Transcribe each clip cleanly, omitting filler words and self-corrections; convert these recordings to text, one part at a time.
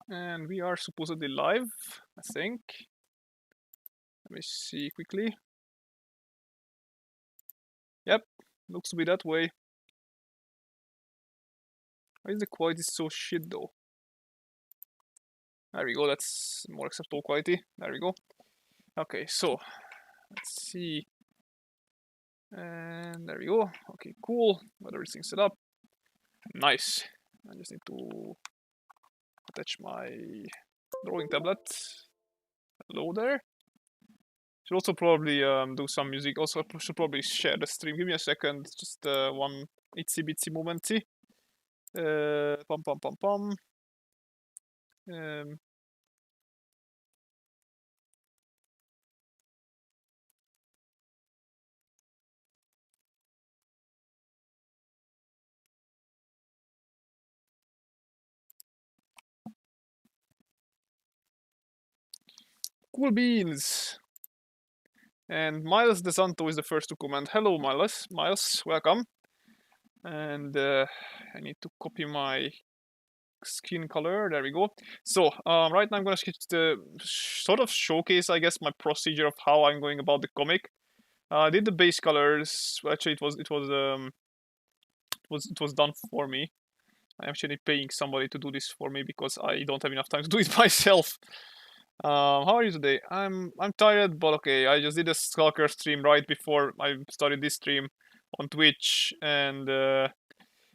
And we are supposedly live, I think. Let me see quickly. Yep, looks to be that way. Why is the quality so shit though? There we go, that's more acceptable quality. There we go. Okay, so let's see. And there we go. Okay, cool. Got everything set up. Nice. I just need to attach my drawing tablet. Hello there. Should also probably do some music. Also, I should probably share the stream. Give me a second. Just one itsy bitsy momenty. Pum pum pum pum. Um, cool beans. And Miles DeSanto is the first to comment. Hello, Miles. Miles, welcome. And I need to copy my skin color. There we go. So right now I'm gonna sketch the sort of showcase, I guess, my procedure of how I'm going about the comic. I did the base colors. Actually, it was done for me. I'm actually paying somebody to do this for me because I don't have enough time to do it myself. How are you today? I'm tired, but okay. I just did a Skulker stream right before I started this stream on Twitch, and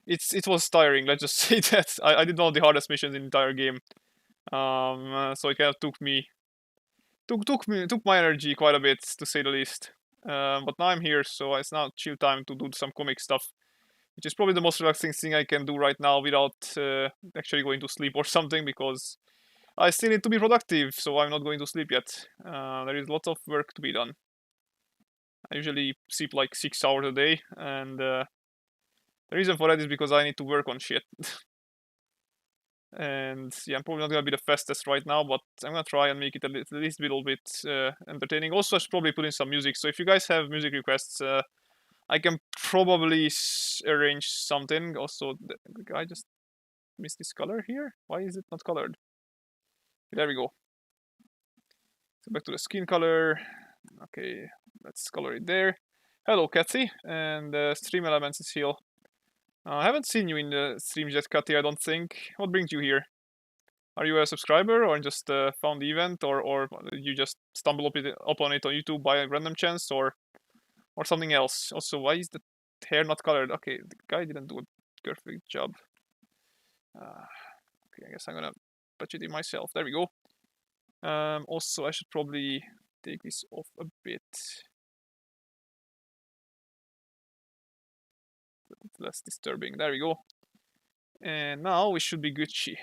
it was tiring. Let's just say that I did one of the hardest missions in the entire game. So it kind of took my energy quite a bit to say the least. But now I'm here, so it's now chill time to do some comic stuff, which is probably the most relaxing thing I can do right now without actually going to sleep or something because I still need to be productive, so I'm not going to sleep yet. There is lots of work to be done. I usually sleep like 6 hours a day, and the reason for that is because I need to work on shit. And yeah, I'm probably not gonna be the fastest right now, but I'm gonna try and make it at least a little bit entertaining. Also, I should probably put in some music. So if you guys have music requests, I can probably arrange something. Also, the guy just missed this color here. Why is it not colored? There we go. So back to the skin color. Okay, let's color it there. Hello, Kathy, and Stream Elements is here. I haven't seen you in the stream yet, Kathy. I don't think. What brings you here? Are you a subscriber, or just found the event, or you just stumble upon it on YouTube by a random chance, or something else? Also, why is the hair not colored? Okay, the guy didn't do a perfect job. Okay, I guess I'm gonna patch it in myself. There we go. Also, I should probably take this off a bit. Less disturbing. There we go. And now we should be Gucci.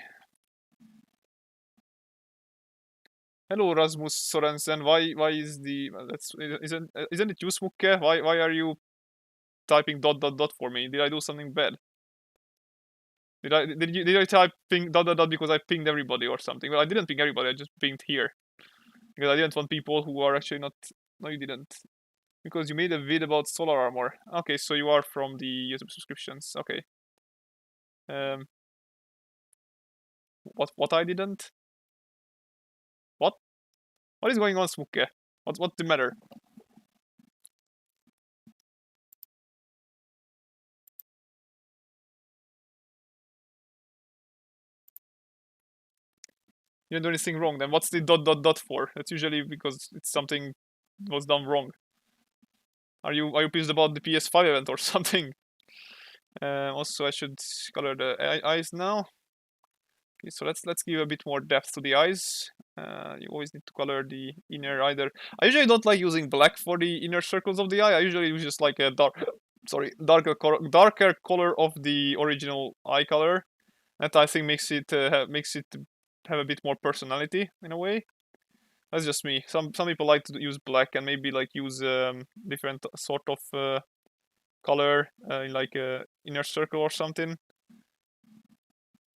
Hello, Rasmus Sorensen. Why is the that's isn't it you, Smukke? Why are you typing dot dot dot for me? Did I do something bad? Did I type ping dot dot dot because I pinged everybody or something? Well, I didn't ping everybody. I just pinged here because I didn't want people who are actually not. No, you didn't. Because you made a vid about solar armor. Okay, so you are from the YouTube subscriptions. Okay. Um, what I didn't? What? What is going on, Smukke? What's the matter? You didn't do anything wrong. Then what's the dot dot dot for? That's usually because it's something was done wrong. Are you pissed about the PS5 event or something? Also, I should color the eyes now. Okay, so let's give a bit more depth to the eyes. You always need to color the inner either. I usually don't like using black for the inner circles of the eye. I usually use just like a darker color of the original eye color. That I think makes it have a bit more personality in a way. That's just me. Some people like to use black and maybe like use different sort of color in like a inner circle or something.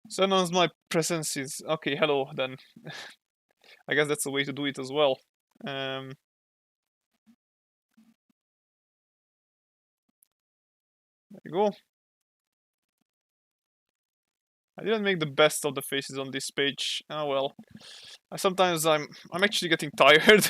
So announce my presence is okay. Hello, then. I guess that's the way to do it as well. Um, there you go. I didn't make the best of the faces on this page. Oh well. Sometimes I'm actually getting tired,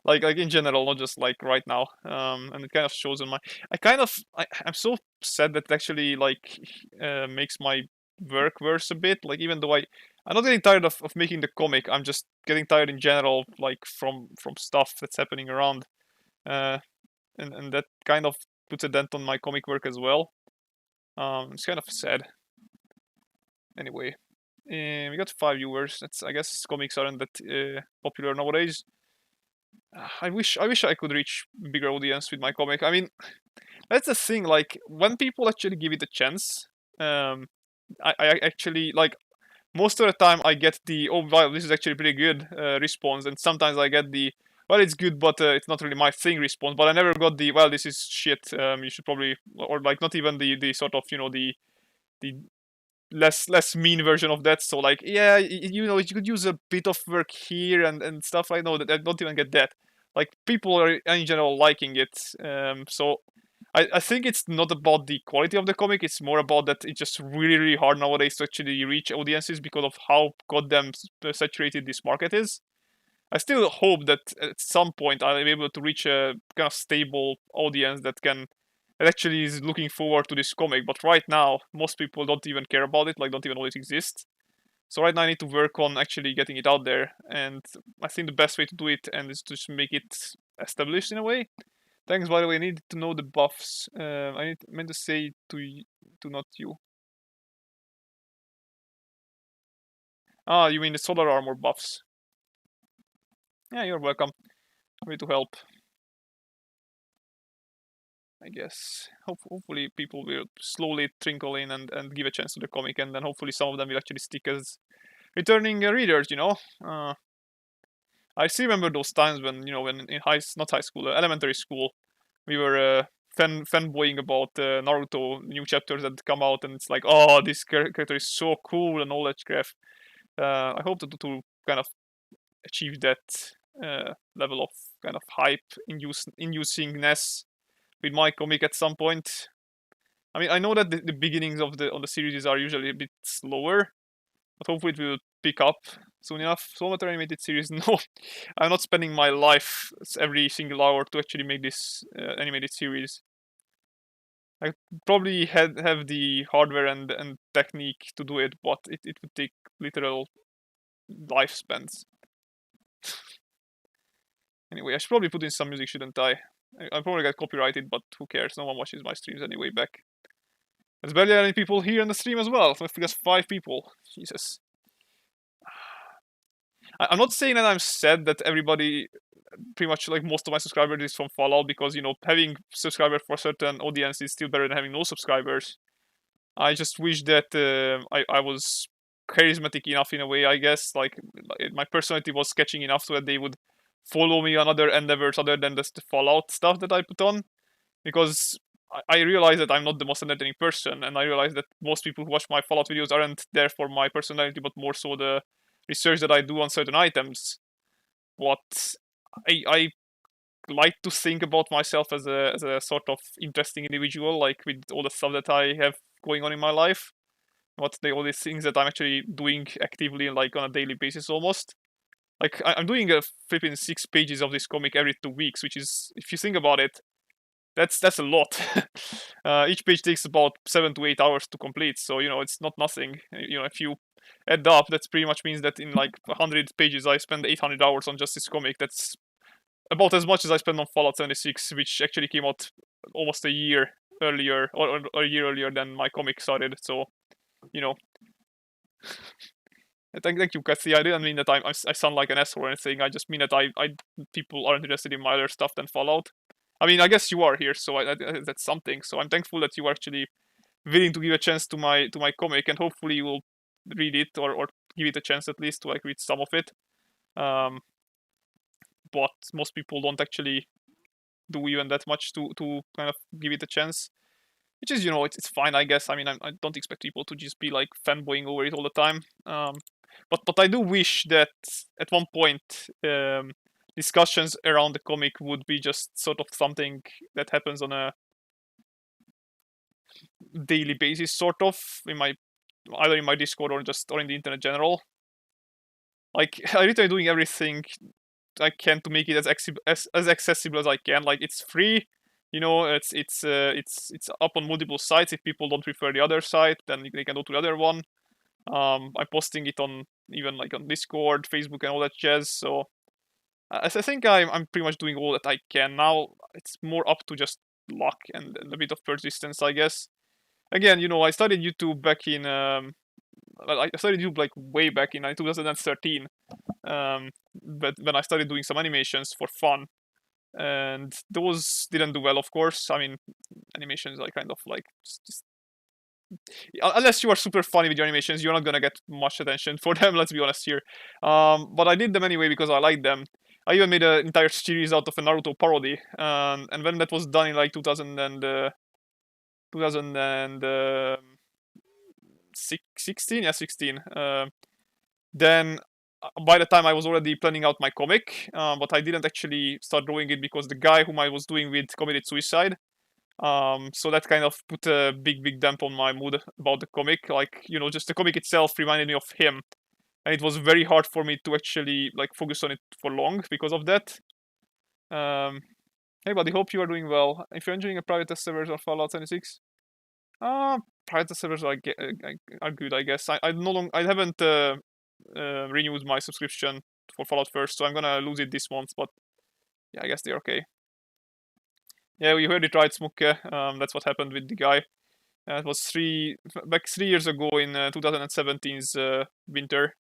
like in general, not just like right now. And it kind of shows in my. I'm so sad that it actually like makes my work worse a bit. Like even though I'm not getting tired of making the comic, I'm just getting tired in general, like from stuff that's happening around. Uh, and that kind of puts a dent on my comic work as well. It's kind of sad. Anyway, we got 5 viewers. That's I guess comics aren't that popular nowadays. I wish I could reach bigger audience with my comic. I mean, that's the thing. Like when people actually give it a chance, um, I actually like most of the time I get the oh wow, this is actually pretty good response, and sometimes I get the well it's good but it's not really my thing response. But I never got the well this is shit. You should probably or like not even the sort of the less mean version of that. So like yeah you could use a bit of work here and stuff. I know that I don't even get that. Like people are in general liking it. So I think it's not about the quality of the comic. It's more about that it's just really hard nowadays to actually reach audiences because of how goddamn saturated this market is. I still hope that at some point I'll be able to reach a kind of stable audience that actually is looking forward to this comic. But right now, most people don't even care about it, like don't even know it exists. So right now I need to work on actually getting it out there, and I think the best way to do it and is to just make it established in a way. Thanks, by the way. I need to know the buffs. Meant to say to not you. Ah, you mean the solar armor buffs? Yeah, you're welcome. Way to help. I guess. Hopefully people will slowly trickle in and give a chance to the comic, and then hopefully some of them will actually stick as returning readers. I still remember those times when when in not high school, elementary school, we were fanboying about Naruto new chapters that come out, and it's like, oh, this character is so cool and all that crap. I hope to kind of achieve that level of kind of hype inducingness with my comic at some point. I mean, I know that the beginnings of the series are usually a bit slower, but hopefully it will pick up soon enough. Soulmater animated series, no, I'm not spending my life every single hour to actually make this animated series. I probably have the hardware and technique to do it, but it would take literal lifespans. Anyway, I should probably put in some music, shouldn't I? I probably get copyrighted, but who cares? No one watches my streams anyway back. There's barely any people here in the stream as well. So just 5 people. Jesus. I'm not saying that I'm sad that everybody, pretty much like most of my subscribers is from Fallout, because having subscribers for a certain audience is still better than having no subscribers. I just wish that I was charismatic enough in a way, I guess. Like my personality was sketching enough so that they would follow me on other endeavors other than just the Fallout stuff that I put on. Because I realize that I'm not the most entertaining person, and I realize that most people who watch my Fallout videos aren't there for my personality, but more so the research that I do on certain items. What I like to think about myself as a sort of interesting individual, like with all the stuff that I have going on in my life. All these things that I'm actually doing actively, like on a daily basis almost. Like I'm doing a flipping 6 pages of this comic every 2 weeks, which is, if you think about it, that's a lot. Each page takes about 7 to 8 hours to complete, so it's not nothing. If you add up, that pretty much means that in like 100 pages, I spend 800 hours on just this comic. That's about as much as I spent on Fallout 76, which actually came out almost a year earlier, or a year earlier than my comic started. So, you know, thank you, Kathy. I didn't mean that I sound like an asshole or anything. I just mean that I people aren't interested in my other stuff than Fallout. I mean, I guess you are here, so that's something. So I'm thankful that you are actually willing to give a chance to my comic, and hopefully you will read it, or give it a chance at least to like read some of it. Um, but most people don't actually do even that much to kind of give it a chance, which is it's fine, I guess. I mean, I don't expect people to just be like fanboying over it all the time. But I do wish that at one point discussions around the comic would be just sort of something that happens on a daily basis, sort of, in my either in my Discord or just or in the internet general. Like I literally doing everything I can to make it as accessible as I can. Like it's free, it's up on multiple sites. If people don't prefer the other site, then they can go to the other one. I'm posting it on even like on Discord, Facebook, and all that jazz. So I think I'm pretty much doing all that I can now. It's more up to just luck and a bit of persistence, I guess. Again, I started YouTube back in I started YouTube like way back in 2013. But when I started doing some animations for fun, and those didn't do well, of course. I mean, animations are kind of like just unless you are super funny with your animations, you're not gonna get much attention for them. Let's be honest here. But I did them anyway because I liked them. I even made an entire series out of a Naruto parody, and when that was done in like 2016, yeah, 16. Then by the time I was already planning out my comic, but I didn't actually start drawing it because the guy whom I was doing with committed suicide. So that kind of put a big damp on my mood about the comic. Like, just the comic itself reminded me of him. And it was very hard for me to actually like focus on it for long because of that. Um, hey buddy, hope you are doing well. If you're enjoying a private test servers or Fallout 76, private test servers are good, I guess. I no long I haven't renewed my subscription for Fallout First, so I'm gonna lose it this month. But yeah, I guess they're okay. Yeah, we heard it right, Smukke. That's what happened with the guy. It was 3 years ago in 2017's winter.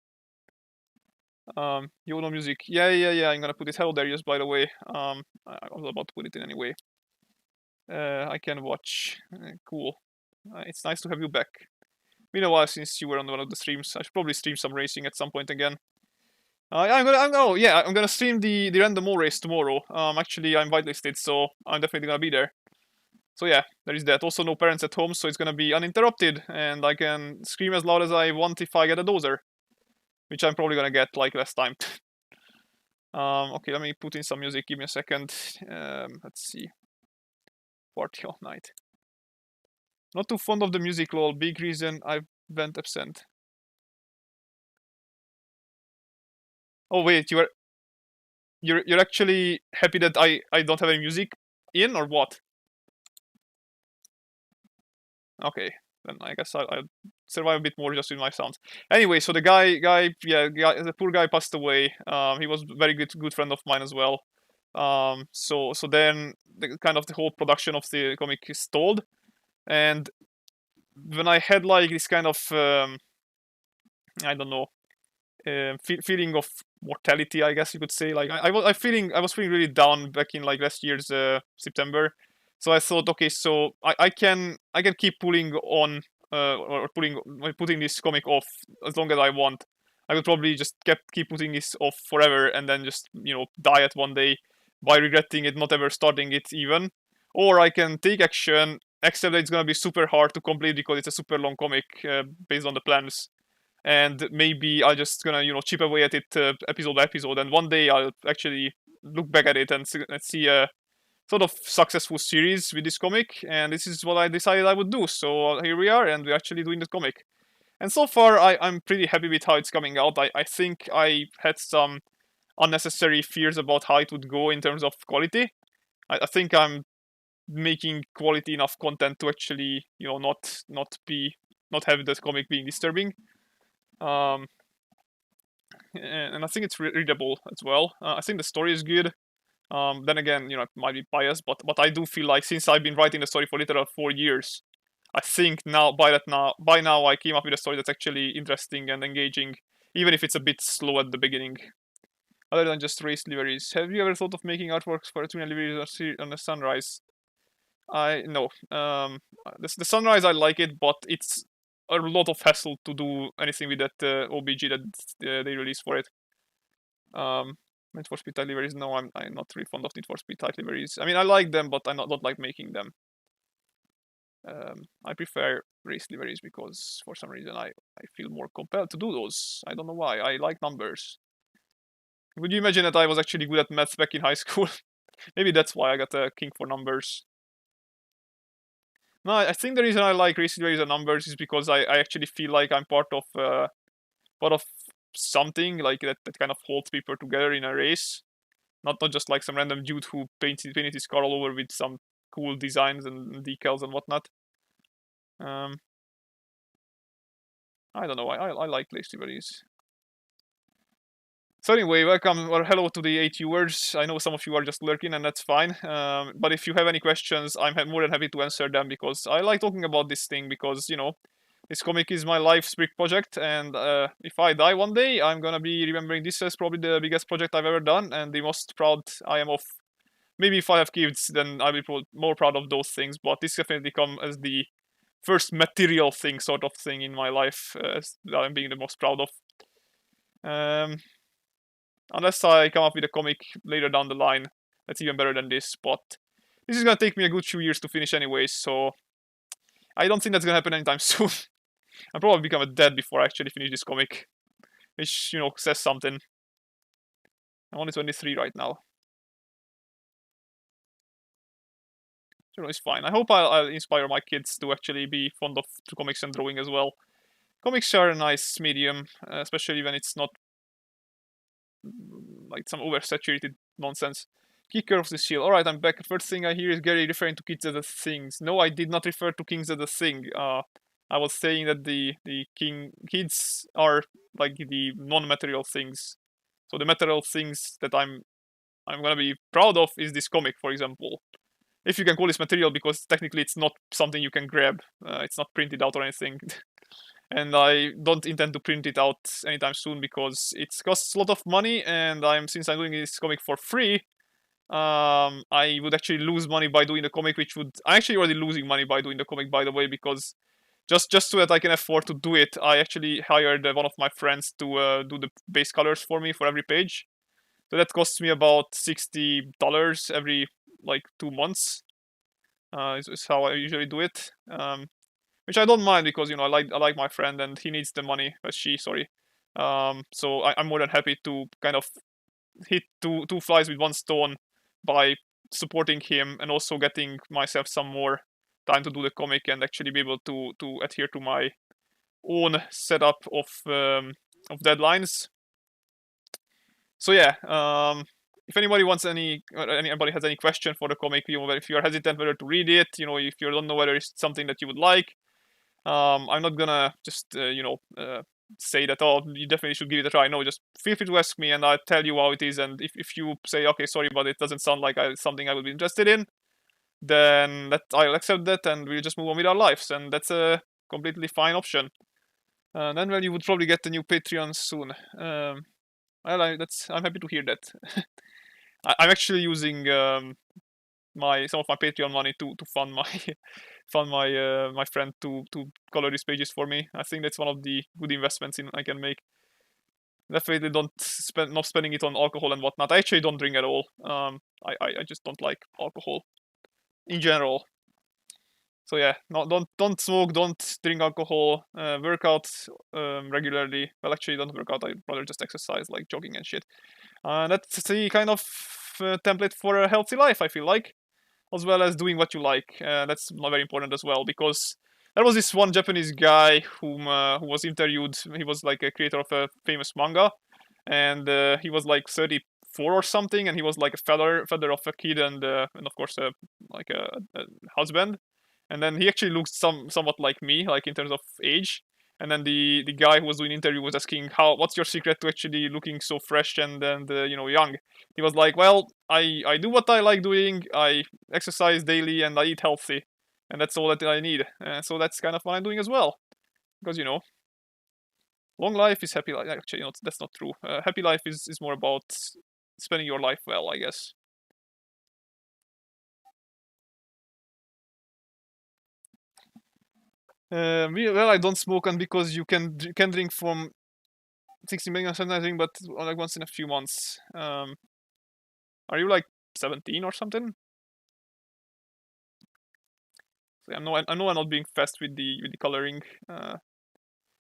YOLO music. Yeah. I'm gonna put it. Hello Darius, by the way. I was about to put it in anyway. I can watch. Cool. It's nice to have you back. Been a while since you were on one of the streams. I should probably stream some racing at some point again. I'm gonna stream the random all race tomorrow. Actually, I'm whitelisted, so I'm definitely gonna be there. So yeah, there is that. Also, no parents at home, so it's gonna be uninterrupted, and I can scream as loud as I want if I get a dozer, which I'm probably gonna get like last time. Okay, let me put in some music. Give me a second. Let's see. Party all night. Not too fond of the music, lol. Big reason I went absent. Oh wait, you're actually happy that I don't have any music in or what? Okay, then I guess I'll survive a bit more just with my sounds. Anyway, so the the poor guy passed away. He was very good friend of mine as well. So then the whole production of the comic is stalled, and when I had like this kind of I don't know feeling of mortality, I guess you could say. Like I was feeling really down back in like last year's September. So I thought, okay, so I can keep pulling on or putting this comic off as long as I want. I would probably just keep putting this off forever and then just die at one day by regretting it, not ever starting it even. Or I can take action, except that it's gonna be super hard to complete because it's a super long comic based on the plans, and maybe I just gonna chip away at it episode by episode, and one day I'll actually look back at it and see a sort of successful series with this comic, and this is what I decided I would do. So here we are, and we're actually doing the comic. And so far, I'm pretty happy with how it's coming out. I think I had some unnecessary fears about how it would go in terms of quality. I think I'm making quality enough content to actually not have the comic being disturbing. Um, and I think it's readable as well. I think the story is good. Then again, it might be biased, but I do feel like since I've been writing the story for literal 4 years, I think by now I came up with a story that's actually interesting and engaging, even if it's a bit slow at the beginning. Other than just race liveries, have you ever thought of making artworks for a tuna liveries on the sunrise? I no. The sunrise I like it, but it's a lot of hassle to do anything with that OBG that they release for it. Need for Speed type liveries. No, I'm not really fond of Need for Speed type liveries. I mean, I like them, but I don't like making them. I prefer race liveries because for some reason I feel more compelled to do those. I don't know why. I like numbers. Would you imagine that I was actually good at maths back in high school? Maybe that's why I got a kink for numbers. No, I think the reason I like racing series and numbers is because I actually feel like I'm part of something like that kind of holds people together in a race. Not just like some random dude who painted his car all over with some cool designs and decals and whatnot. Um, I don't know. I like race series. So anyway, welcome or hello to the 8 viewers. I know some of you are just lurking, and that's fine. But if you have any questions, I'm more than happy to answer them because I like talking about this thing because this comic is my life's big project, and if I die one day, I'm gonna be remembering this as probably the biggest project I've ever done and the most proud I am of. Maybe if I have kids, then I'll be more proud of those things. But this definitely come as the first material thing, sort of thing in my life that I'm being the most proud of. Um, Unless I come up with a comic later down the line that's even better than this. But this is gonna take me a good few years to finish anyways, so I don't think that's gonna happen anytime soon. I'll probably become a dead before I actually finish this comic, which says something. I'm only 23 right now. So it's fine. I hope I'll inspire my kids to actually be fond of comics and drawing as well. Comics are a nice medium, especially when it's not like some oversaturated nonsense. Kicker of the shield. Alright, I'm back. First thing I hear is Gary referring to kids as a things. No, I did not refer to kings as a thing. I was saying that the kids are like the non-material things. So the material things that I'm gonna be proud of is this comic, for example. If you can call this material, because technically it's not something you can grab. It's not printed out or anything. And I don't intend to print it out anytime soon because it costs a lot of money, and since I'm doing this comic for free, I would actually lose money by doing the comic, which would I'm actually already losing money by doing the comic, by the way, because just so that I can afford to do it, I actually hired one of my friends to do the base colors for me for every page. So that costs me about $60 every like 2 months. Is how I usually do it. Which I don't mind because I like my friend and he needs the money. Sorry. So I'm more than happy to kind of hit two flies with one stone by supporting him and also getting myself some more time to do the comic and actually be able to adhere to my own setup of deadlines. So yeah, if anybody wants anybody has any question for the comic, if you're hesitant whether to read it, if you don't know whether it's something that you would like, I'm not gonna just say that you definitely should give it a try. No, just feel free to ask me and I'll tell you how it is. And if you say okay, sorry, but it doesn't sound like something I would be interested in, then I'll accept that and we'll just move on with our lives. And that's a completely fine option. Then well, you would probably get the new Patreon soon. Well, I'm happy to hear that. I'm actually using some of my Patreon money to fund my my friend to color these pages for me. I think that's one of the good investments I can make. Definitely don't not spending it on alcohol and whatnot. I actually don't drink at all. I just don't like alcohol in general. So yeah, no, don't smoke, don't drink alcohol, work out regularly. Well, actually, don't work out. I'd rather just exercise, like jogging and shit. That's the kind of template for a healthy life, I feel like, as well as doing what you like. That's not very important as well because there was this one Japanese guy who was interviewed. He was like a creator of a famous manga, and he was like 34 or something, and he was like a father of a kid and of course like a husband. And then he actually looks somewhat like me, like in terms of age. And then the guy who was doing the interview was asking what's your secret to actually looking so fresh and young. He was like, well, I do what I like doing. I exercise daily and I eat healthy, and that's all that I need. So that's kind of what I'm doing as well, because long life is happy life. Actually, that's not true. Happy life is more about spending your life well, I guess. Well, I don't smoke, and because you can drink from 60 million something, but like once in a few months. Are you like 17 or something? So I know I'm not being fast with the coloring.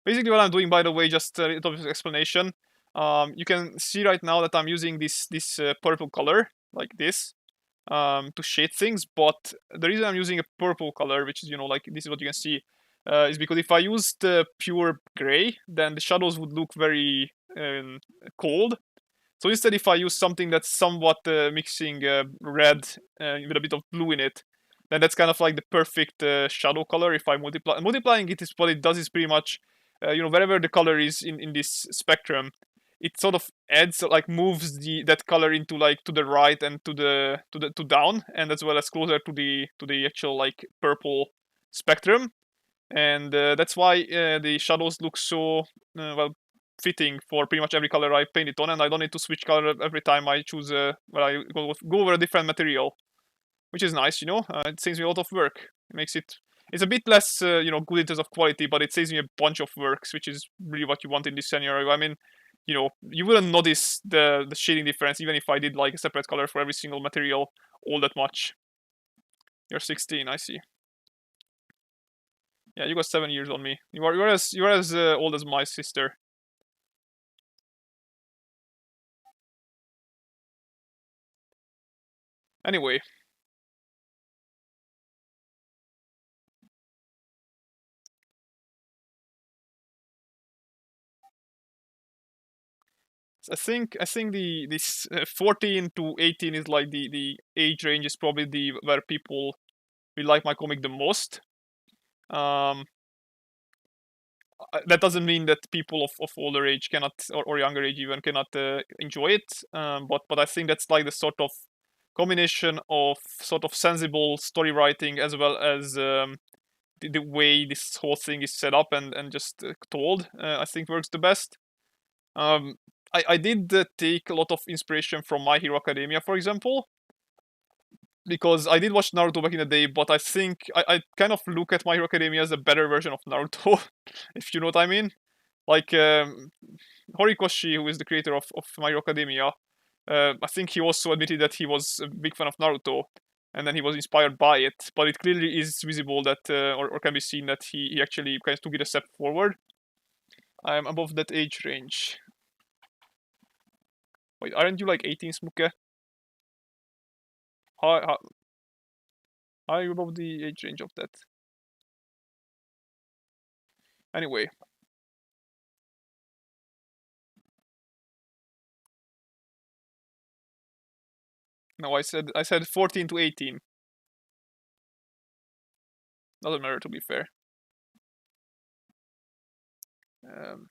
Basically, what I'm doing, by the way, just a little bit of explanation. You can see right now that I'm using this purple color like this. to shade things. But the reason I'm using a purple color, which is like this is what you can see, is because if I used pure gray, then the shadows would look very cold. So instead, if I use something that's somewhat mixing red with a bit of blue in it, then that's kind of like the perfect shadow color. If I multiplying it, is what it does is pretty much, wherever the color is in this spectrum, it sort of adds like moves that color into like to the right and to down, and as well as closer to the actual like purple spectrum, and that's why the shadows look so well fitting for pretty much every color I paint it on, and I don't need to switch color every time I choose I go over a different material, which is nice. It saves me a lot of work. It's a bit less good in terms of quality, but it saves me a bunch of works, which is really what you want in this scenario. I mean, you wouldn't notice the shading difference even if I did like a separate color for every single material all that much. You're 16, I see. Yeah, you got 7 years on me. You're as old as my sister. Anyway, I think the this 14 to 18 is like the age range is probably the where people will like my comic the most. Um, that doesn't mean that people of older age cannot or younger age even cannot enjoy it. But I think that's like the sort of combination of sort of sensible story writing as well as the way this whole thing is set up and just told. I think works the best. Um, I did take a lot of inspiration from My Hero Academia, for example, because I did watch Naruto back in the day, but I think I kind of look at My Hero Academia as a better version of Naruto, if you know what I mean. Like Horikoshi, who is the creator of My Hero Academia, I think he also admitted that he was a big fan of Naruto, and then he was inspired by it. But it clearly is visible that, or can be seen that he actually kind of took it a step forward. I'm above that age range. Wait, aren't you like 18, Smuke? How are you above the age range of that? Anyway, no, I said 14 to 18. Doesn't matter to be fair. Um,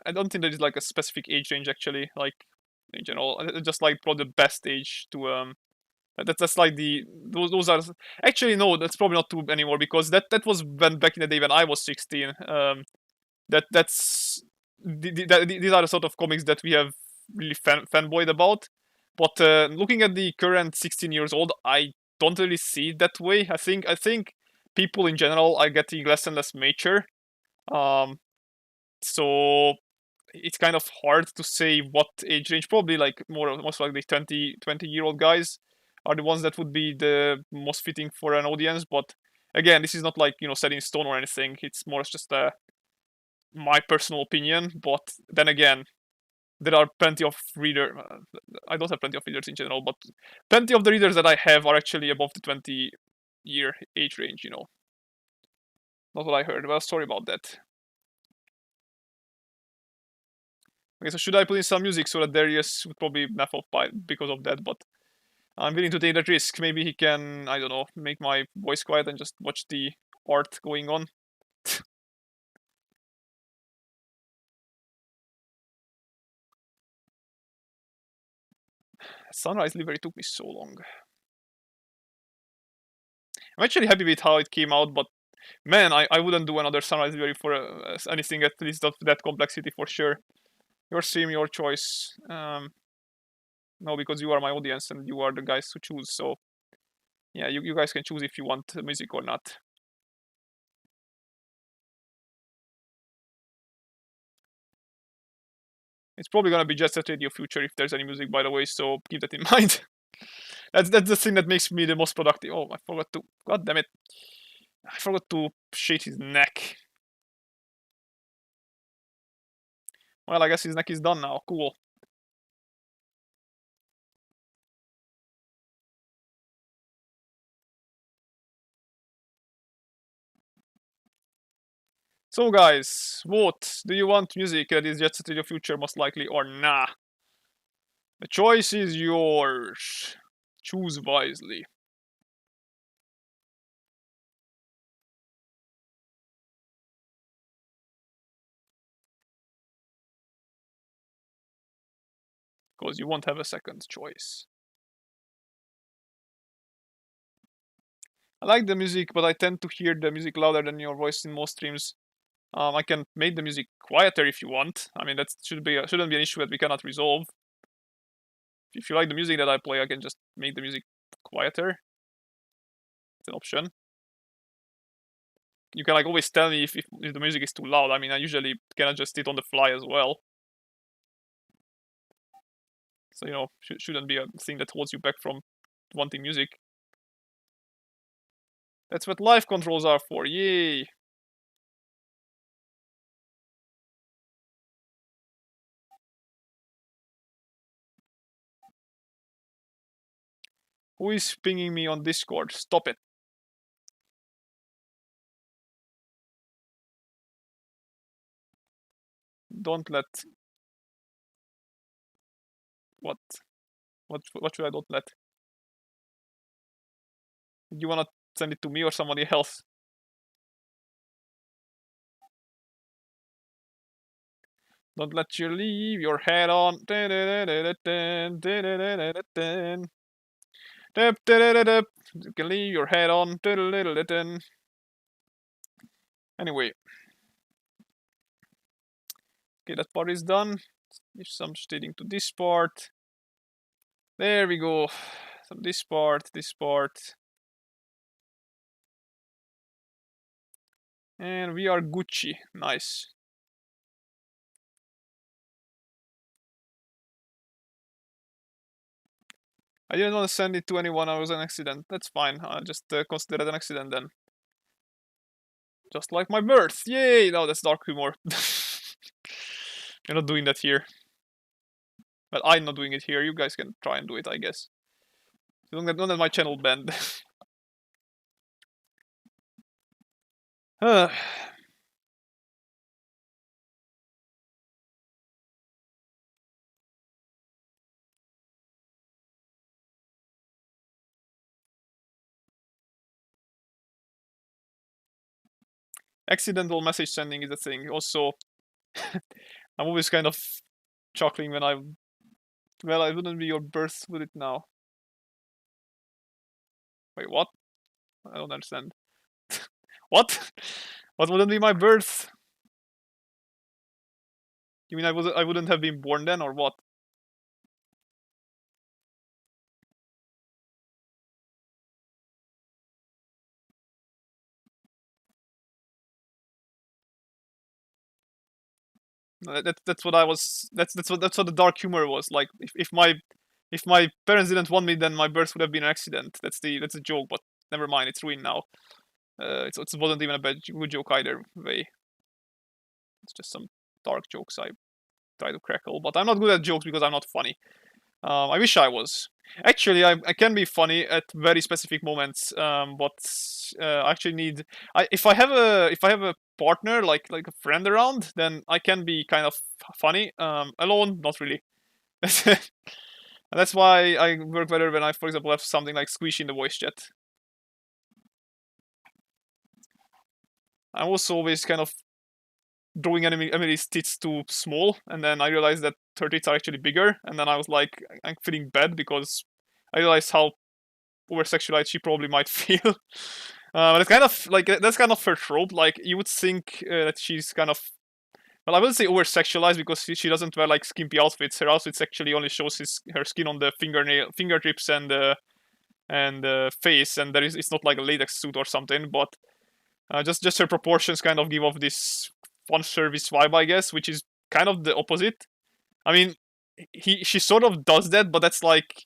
I don't think there is like a specific age range actually. Like in general, I just like probably the best age to that's like those are actually no, that's probably not true anymore because that was when back in the day when I was 16. That's these are the sort of comics that we have really fanboyed about. But looking at the current 16 years old, I don't really see it that way. I think people in general are getting less and less mature. Um, so it's kind of hard to say what age range. Probably like most likely 20-year-old guys are the ones that would be the most fitting for an audience. But again, this is not like set in stone or anything. It's more just my personal opinion. But then again, there are plenty of reader. I don't have plenty of readers in general, but plenty of the readers that I have are actually above the 20-year age range. Not what I heard. Well, sorry about that. Okay, so should I put in some music so that Darius would probably naff off by because of that? But I'm willing to take that risk. Maybe he can, I don't know, make my voice quiet and just watch the art going on. Sunrise Livery took me so long. I'm actually happy with how it came out, but man, I wouldn't do another Sunrise Livery for anything at least of that complexity for sure. Your stream, your choice. No, because you are my audience and you are the guys who choose. So yeah, you guys can choose if you want music or not. It's probably gonna be just at Radio Future if there's any music, by the way. So keep that in mind. That's the thing that makes me the most productive. Oh, I forgot to. God damn it. I forgot to shade his neck. Well, I guess his neck is done now. Cool. So guys, vote. Do you want music that is Jet Set Radio Future most likely or nah? The choice is yours. Choose wisely. Because you won't have a second choice. I like the music, but I tend to hear the music louder than your voice in most streams. I can make the music quieter if you want. I mean, that shouldn't be an issue that we cannot resolve. If you like the music that I play, I can just make the music quieter. It's an option. You can like always tell me if the music is too loud. I mean, I usually can adjust it on the fly as well. So, you know, shouldn't be a thing that holds you back from wanting music. That's what live controls are for. Yay! Who is pinging me on Discord? Stop it. Don't let... What? What should I don't let? You wanna send it to me or somebody else? Don't let you leave your head on. You can leave your head on. Anyway. Okay, that part is done. If some stating to this part. There we go. Some this part. And we are Gucci. Nice. I didn't want to send it to anyone. I was an accident. That's fine. I'll just consider it an accident then. Just like my birth. Yay! No, that's dark humor. You're not doing that here. But I'm not doing it here. You guys can try and do it, I guess. Don't let my channel banned. Accidental message sending is a thing. Also, I'm always kind of chuckling when I... Well, I wouldn't be your birth, would it now? Wait, what? I don't understand. What? What wouldn't be my birth? You mean I wouldn't have been born then, or what? That's what I was. That's what the dark humor was like. If my parents didn't want me, then my birth would have been an accident. That's the joke. But never mind, it's ruined now. It wasn't even a good joke either way. It's just some dark jokes I try to crackle. But I'm not good at jokes because I'm not funny. I wish I was. Actually, I can be funny at very specific moments. But I actually need. If I have a partner like a friend around, then I can be kind of funny. Alone, not really. And that's why I work better when I, for example, have something like Squish in the voice chat. I'm also always kind of drawing Emily's tits too small, and then I realized that her tits are actually bigger, and then I was like, I'm feeling bad because I realized how over sexualized she probably might feel. But it's kind of like that's kind of her trope. Like you would think that she's kind of, well, I wouldn't say over sexualized because she doesn't wear like skimpy outfits. Her outfits actually only shows her skin on the fingertips and face, and it's not like a latex suit or something. But just her proportions kind of give off this fun service vibe, I guess, which is kind of the opposite. I mean, she sort of does that, but that's like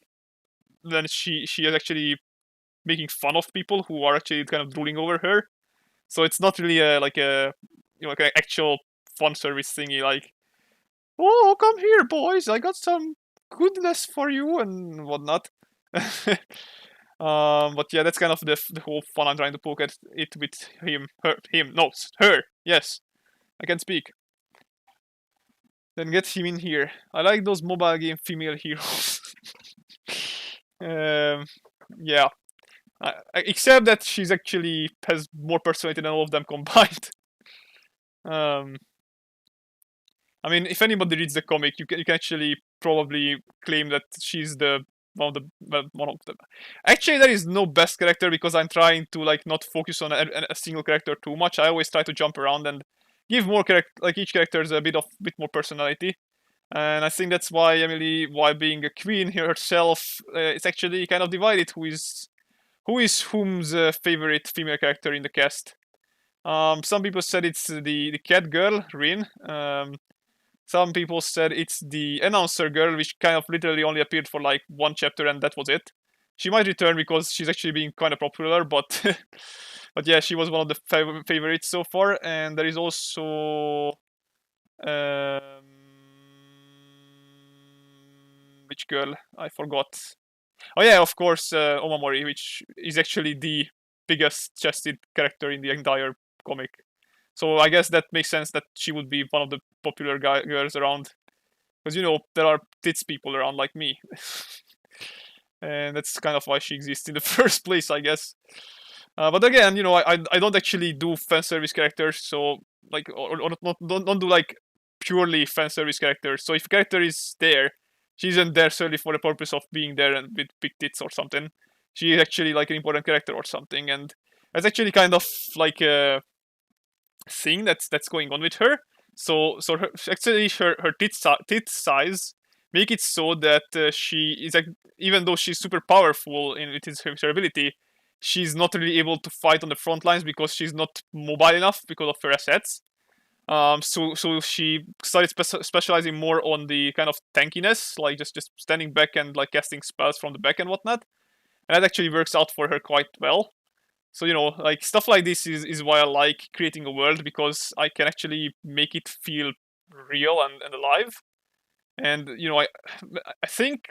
then she is actually making fun of people who are actually kind of drooling over her. So it's not really a like a like an actual fun service thingy. Like, oh, come here, boys! I got some goodness for you and whatnot. But yeah, that's kind of the whole fun I'm trying to poke at it with him, no, her. Yes, I can speak. Then get him in here. I like those mobile game female heroes. um, yeah. Except that she's actually has more personality than all of them combined. Um, I mean, if anybody reads the comic, you can actually probably claim that she's the one of the one of them. Actually, there is no best character because I'm trying to like not focus on a single character too much. I always try to jump around and give more character, like each character is a bit more personality. And I think that's why Emily, while being a queen herself, it's actually kind of divided. Who is whom's favorite female character in the cast? Some people said it's the cat girl, Rin. Some people said it's the announcer girl, which kind of literally only appeared for like one chapter and that was it. She might return because she's actually being kind of popular, but but yeah, she was one of the favorites so far. And there is also which girl? I forgot. Oh yeah, of course, Omamori, which is actually the biggest chested character in the entire comic. So I guess that makes sense that she would be one of the popular girls around, because there are tits people around like me, and that's kind of why she exists in the first place, I guess. But again, I don't actually do fan service characters, so like or not don't do like purely fan service characters. So if a character is there, she isn't there solely for the purpose of being there and with big tits or something. She is actually like an important character or something, and that's actually kind of like a thing that's going on with her. So actually her tit size make it so that she is like, even though she's super powerful in it is her ability, she's not really able to fight on the front lines because she's not mobile enough because of her assets. So she started specializing more on the kind of tankiness, like just standing back and like casting spells from the back and whatnot, and that actually works out for her quite well. So like stuff like this is why I like creating a world, because I can actually make it feel real and alive. And I think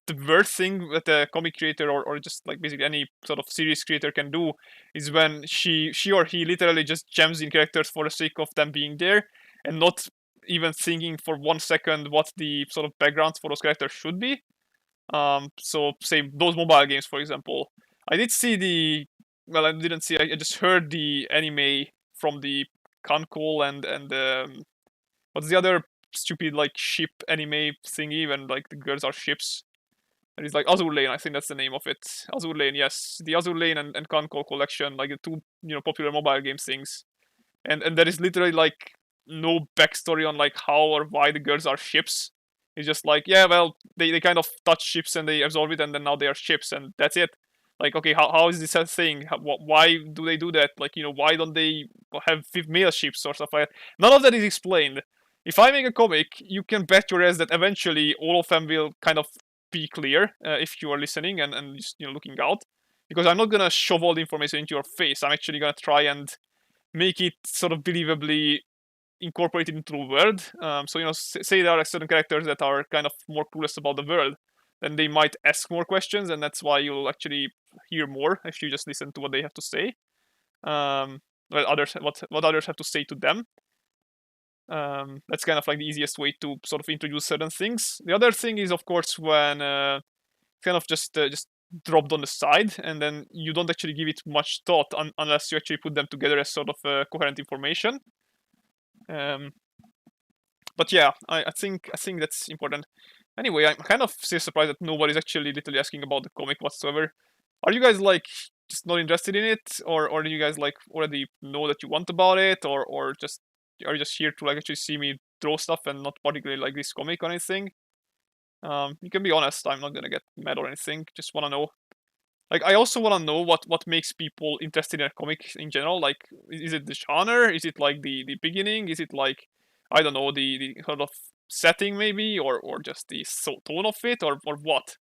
the worst thing that a comic creator or just like basically any sort of series creator can do is when she or he literally just jams in characters for the sake of them being there, and not even thinking for 1 second what the sort of backgrounds for those characters should be. So say those mobile games, for example. I did see I didn't see. I just heard the anime from the Kankol and what's the other stupid like ship anime thingy when like the girls are ships. And it's like Azur Lane, I think that's the name of it. Azur Lane, yes, the Azur Lane and Kankol collection, like the two popular mobile game things. And there is literally like no backstory on like how or why the girls are ships. It's just like, yeah, well, they kind of touch ships and they absorb it, and then now they are ships, and that's it. Like, okay, how is this a thing? Why do they do that? Like, why don't they have male ships or stuff like that? None of that is explained. If I make a comic, you can bet your ass that eventually all of them will kind of be clear if you are listening and just, looking out. Because I'm not gonna shove all the information into your face. I'm actually gonna try and make it sort of believably incorporated into the world. So say there are certain characters that are kind of more clueless about the world, then they might ask more questions, and that's why you'll actually hear more if you just listen to what they have to say. What others have to say to them. That's kind of like the easiest way to sort of introduce certain things. The other thing is, of course, when kind of just dropped on the side, and then you don't actually give it much thought unless you actually put them together as sort of coherent information. But yeah, I think that's important. Anyway, I'm kind of still surprised that nobody's actually literally asking about the comic whatsoever. Are you guys like just not interested in it, or do you guys like already know that you want about it, or just are you just here to like actually see me draw stuff and not particularly like this comic or anything? You can be honest. I'm not gonna get mad or anything. Just wanna know. Like, I also want to know what makes people interested in a comic in general. Like, is it the genre? Is it like the beginning? Is it like, I don't know, the sort of setting maybe, or just the tone of it, or what?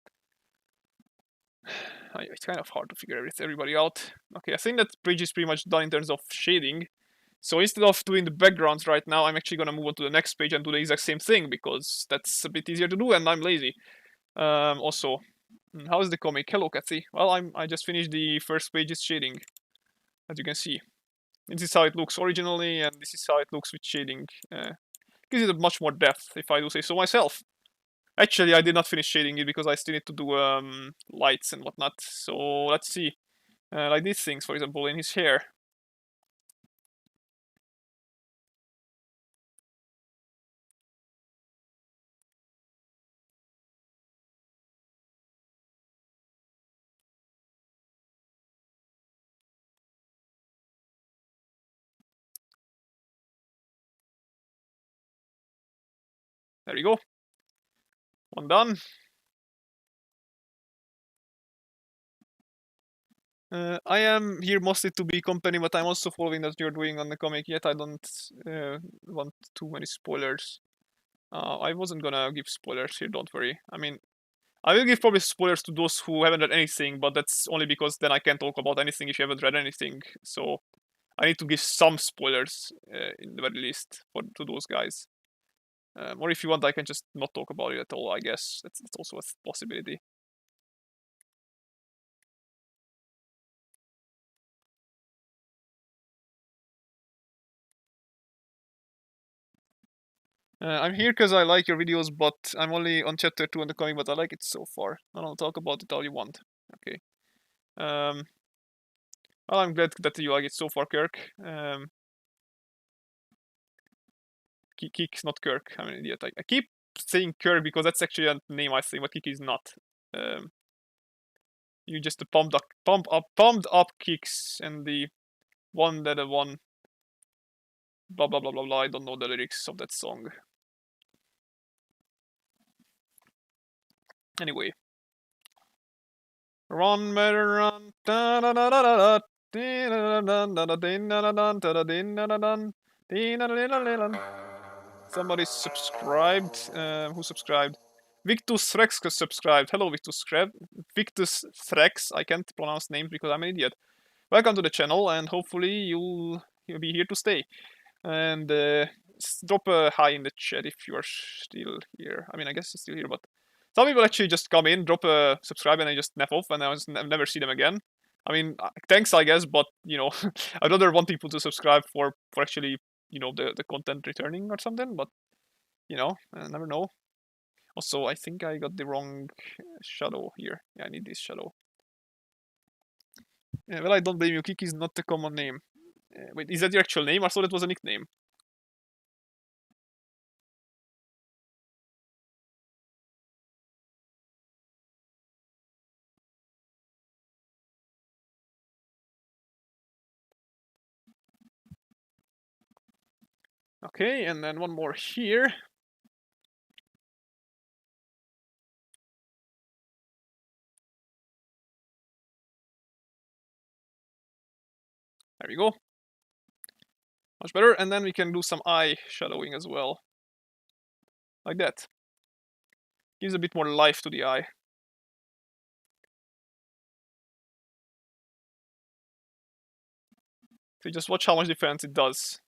It's kind of hard to figure everybody out. Okay, I think that bridge is pretty much done in terms of shading. So instead of doing the backgrounds right now, I'm actually gonna move on to the next page and do the exact same thing because that's a bit easier to do and I'm lazy. Also, how's the comic? Hello, Kathy. Well, I just finished the first page's shading, as you can see. This is how it looks originally, and this is how it looks with shading. Gives it a much more depth, if I do say so myself. Actually, I did not finish shading it because I still need to do lights and whatnot. So let's see. Like these things, for example, in his hair. There we go. One done. I am here mostly to be company, but I'm also following that you're doing on the comic. Yet I don't want too many spoilers. I wasn't gonna give spoilers here. Don't worry. I mean, I will give probably spoilers to those who haven't read anything, but that's only because then I can't talk about anything if you haven't read anything. So I need to give some spoilers in the very least to those guys. Or if you want, I can just not talk about it at all. I guess that's also a possibility. I'm here because I like your videos, but I'm only on chapter 2 on the comic, but I like it so far. I don't talk about it all you want. Okay. Um, well, I'm glad that you like it so far, Kirk. Kik's not Kirk. I'm an idiot. I keep saying Kirk because that's actually a name I think, but Kik is not. You just the pumped up kicks and the one that one blah blah blah blah blah. I don't know the lyrics of that song. Anyway, run, better run. Da da da da da. Somebody subscribed. Who subscribed? Victus Threx subscribed. Hello, Victus Threx. Victus Threx. I can't pronounce names because I'm an idiot. Welcome to the channel, and hopefully you'll be here to stay. And drop a hi in the chat if you are still here. I mean, I guess you're still here, but some people actually just come in, drop a subscribe, and I just nap off, and I just never see them again. I mean, thanks, I guess, but you know, I'd rather want people to subscribe for actually, you know, the content returning or something. But you know, I never know. Also, I think I got the wrong shadow here. Yeah, I need this shadow. Yeah, well, I don't blame you. Kiki is not a common name. Wait, is that your actual name? I thought it was a nickname. Okay, and then one more here. There we go. Much better. And then we can do some eye shadowing as well. Like that. Gives a bit more life to the eye. So just watch how much difference it does.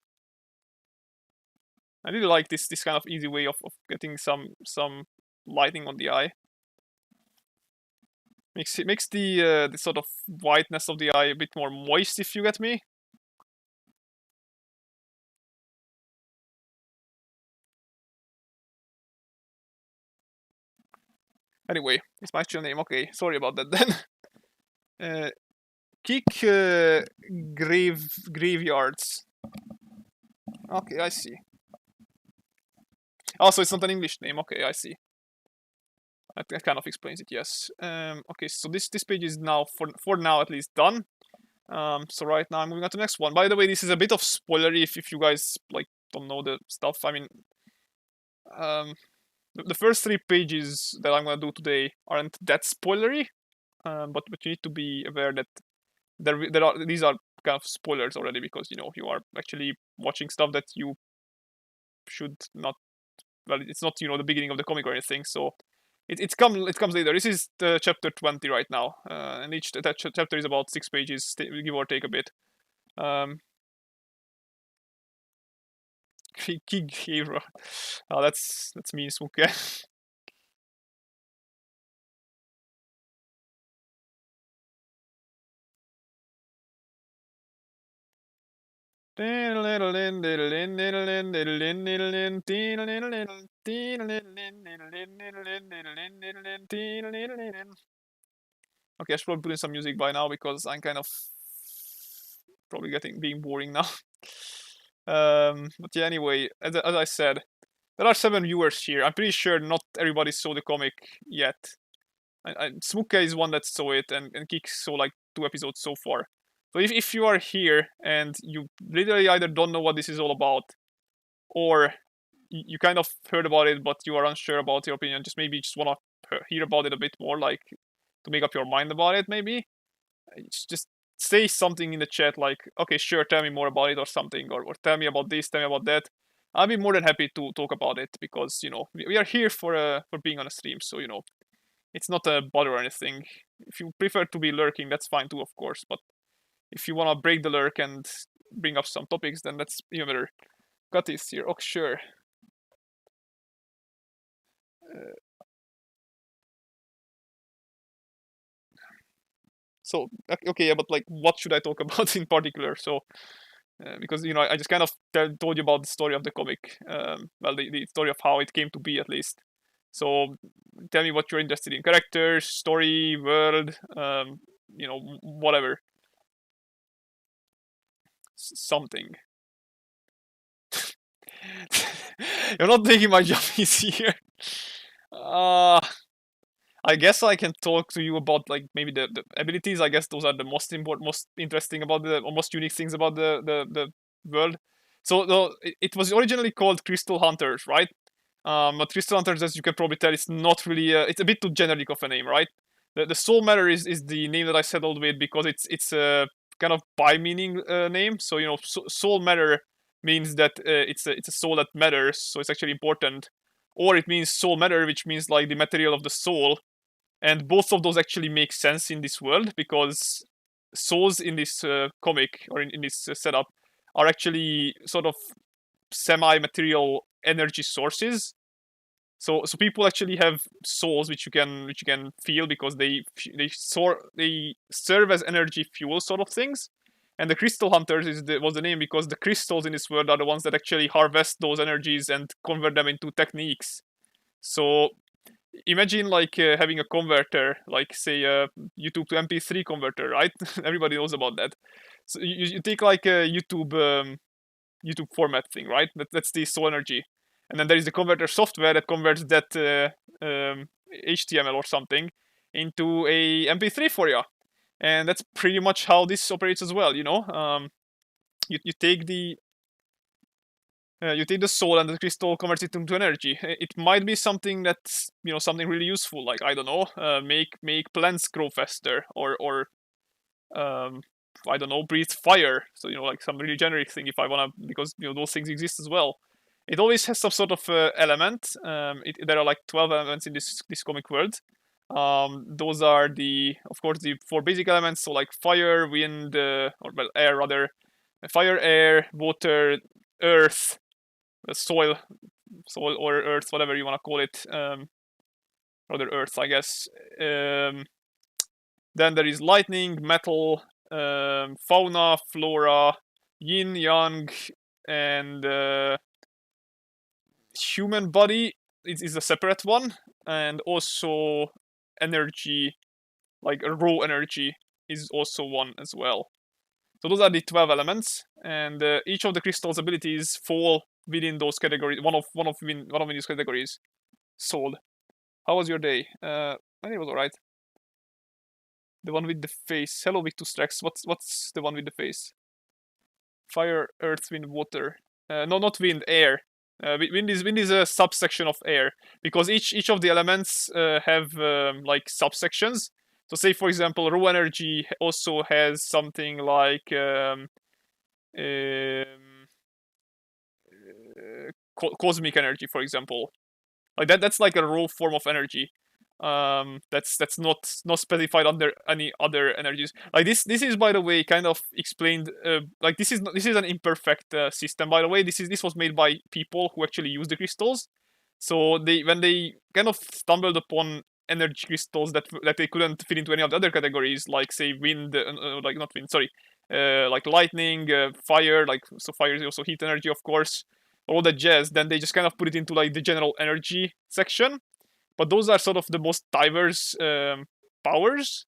I really like this kind of easy way of getting some lighting on the eye. Makes the sort of whiteness of the eye a bit more moist, if you get me. Anyway, it's my actual name. Okay, sorry about that then. Kick graveyards. Okay, I see. Also, it's not an English name. Okay, I see. That kind of explains it. Yes. Okay, so this page is now for now at least done. So right now I'm moving on to the next one. By the way, this is a bit of spoilery if you guys like don't know the stuff. I mean, the first 3 pages that I'm gonna do today aren't that spoilery, but you need to be aware that these are kind of spoilers already because you know you are actually watching stuff that you should not. Well, it's not, you know, the beginning of the comic or anything. So it comes later. This is the chapter 20 right now, and each that chapter is about 6 pages, give or take a bit. King hero. Oh, that's me, Smuke. Okay, I should probably put in some music by now because I'm kind of probably being boring now. But yeah, anyway, as I said, there are 7 viewers here. I'm pretty sure not everybody saw the comic yet. Smuke is one that saw it, and Kik saw like 2 episodes so far. So if you are here and you literally either don't know what this is all about, or you kind of heard about it but you are unsure about your opinion, just maybe just want to hear about it a bit more, like to make up your mind about it, maybe just say something in the chat like, okay, sure, tell me more about it or something, or tell me about this, tell me about that. I'll be more than happy to talk about it because we are here for being on a stream, so it's not a bother or anything. If you prefer to be lurking, that's fine too, of course, but if you want to break the lurk and bring up some topics, then that's even better. Cut is here. Oh, sure. So okay, yeah, but like, what should I talk about in particular? So because I just kind of told you about the story of the comic, well, the story of how it came to be, at least. So tell me what you're interested in: characters, story, world, whatever, something. You're not making my job easier. Uh, I guess I can talk to you about like maybe the abilities. I guess those are the most important, most interesting about or most unique things about the world. So it was originally called Crystal Hunters, right? But Crystal Hunters, as you can probably tell, it's not really. It's a bit too generic of a name, right? The Soul Matter is the name that I settled with because it's a kind of by meaning name. So Soul Matter means that it's a soul that matters, so it's actually important, or it means soul matter, which means like the material of the soul, and both of those actually make sense in this world because souls in this comic or in this setup are actually sort of semi-material energy sources. So people actually have souls which you can feel because they serve as energy fuel sort of things. And the Crystal Hunters was the name because the crystals in this world are the ones that actually harvest those energies and convert them into techniques. So imagine like having a converter, like say a YouTube to MP3 converter, right? Everybody knows about that. So you take like a YouTube format thing, right? That's the soul energy, and then there is the converter software that converts that HTML or something into a MP3 for you, and that's pretty much how this operates as well. You take the soul and the crystal converts it into energy. It might be something that's something really useful, like I don't know, make plants grow faster, or um, I don't know, breathe fire. So like some really generic thing. If I wanna, because those things exist as well. It always has some sort of element. There are like 12 elements in this comic world. Those are of course, the 4 basic elements. So like fire, wind, or well, air rather, fire, air, water, earth, soil or earth, whatever you want to call it. Rather earth, I guess. Then there is lightning, metal, fauna, flora, yin, yang, and human body is a separate one, and also energy, like raw energy, is also one as well. So those are the 12 elements, and each of the crystal's abilities fall within those categories. One of these categories. Sold. How was your day? I think it was alright. The one with the face. Hello, Victus What's the one with the face? Fire, earth, wind, water. No, not wind, air. Wind is a subsection of air because each of the elements have like subsections. So, say for example, raw energy also has something like cosmic energy, for example. Like that's like a raw form of energy. That's not specified under any other energies. Like this is, by the way, kind of explained. Like this is an imperfect system, by the way. This was made by people who actually use the crystals. So they, when they kind of stumbled upon energy crystals that they couldn't fit into any of the other categories, like say wind, like not wind, sorry, like lightning, fire, like so fire is also heat energy, of course, all that jazz. Then they just kind of put it into like the general energy section. But those are sort of the most diverse powers,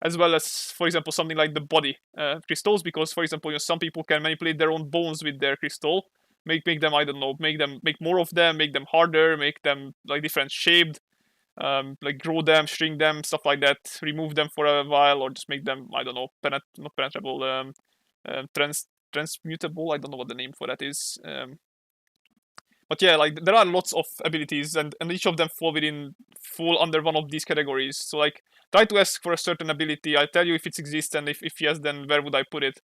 as well as, for example, something like the body crystals. Because, for example, some people can manipulate their own bones with their crystal, make them, I don't know, make more of them, make them harder, make them like different shaped, like grow them, shrink them, stuff like that, remove them for a while, or just make them, I don't know, not penetrable, transmutable. I don't know what the name for that is. But yeah, like there are lots of abilities, and each of them fall under one of these categories. So like, try to ask for a certain ability. I'll tell you if it exists, and if yes, then where would I put it?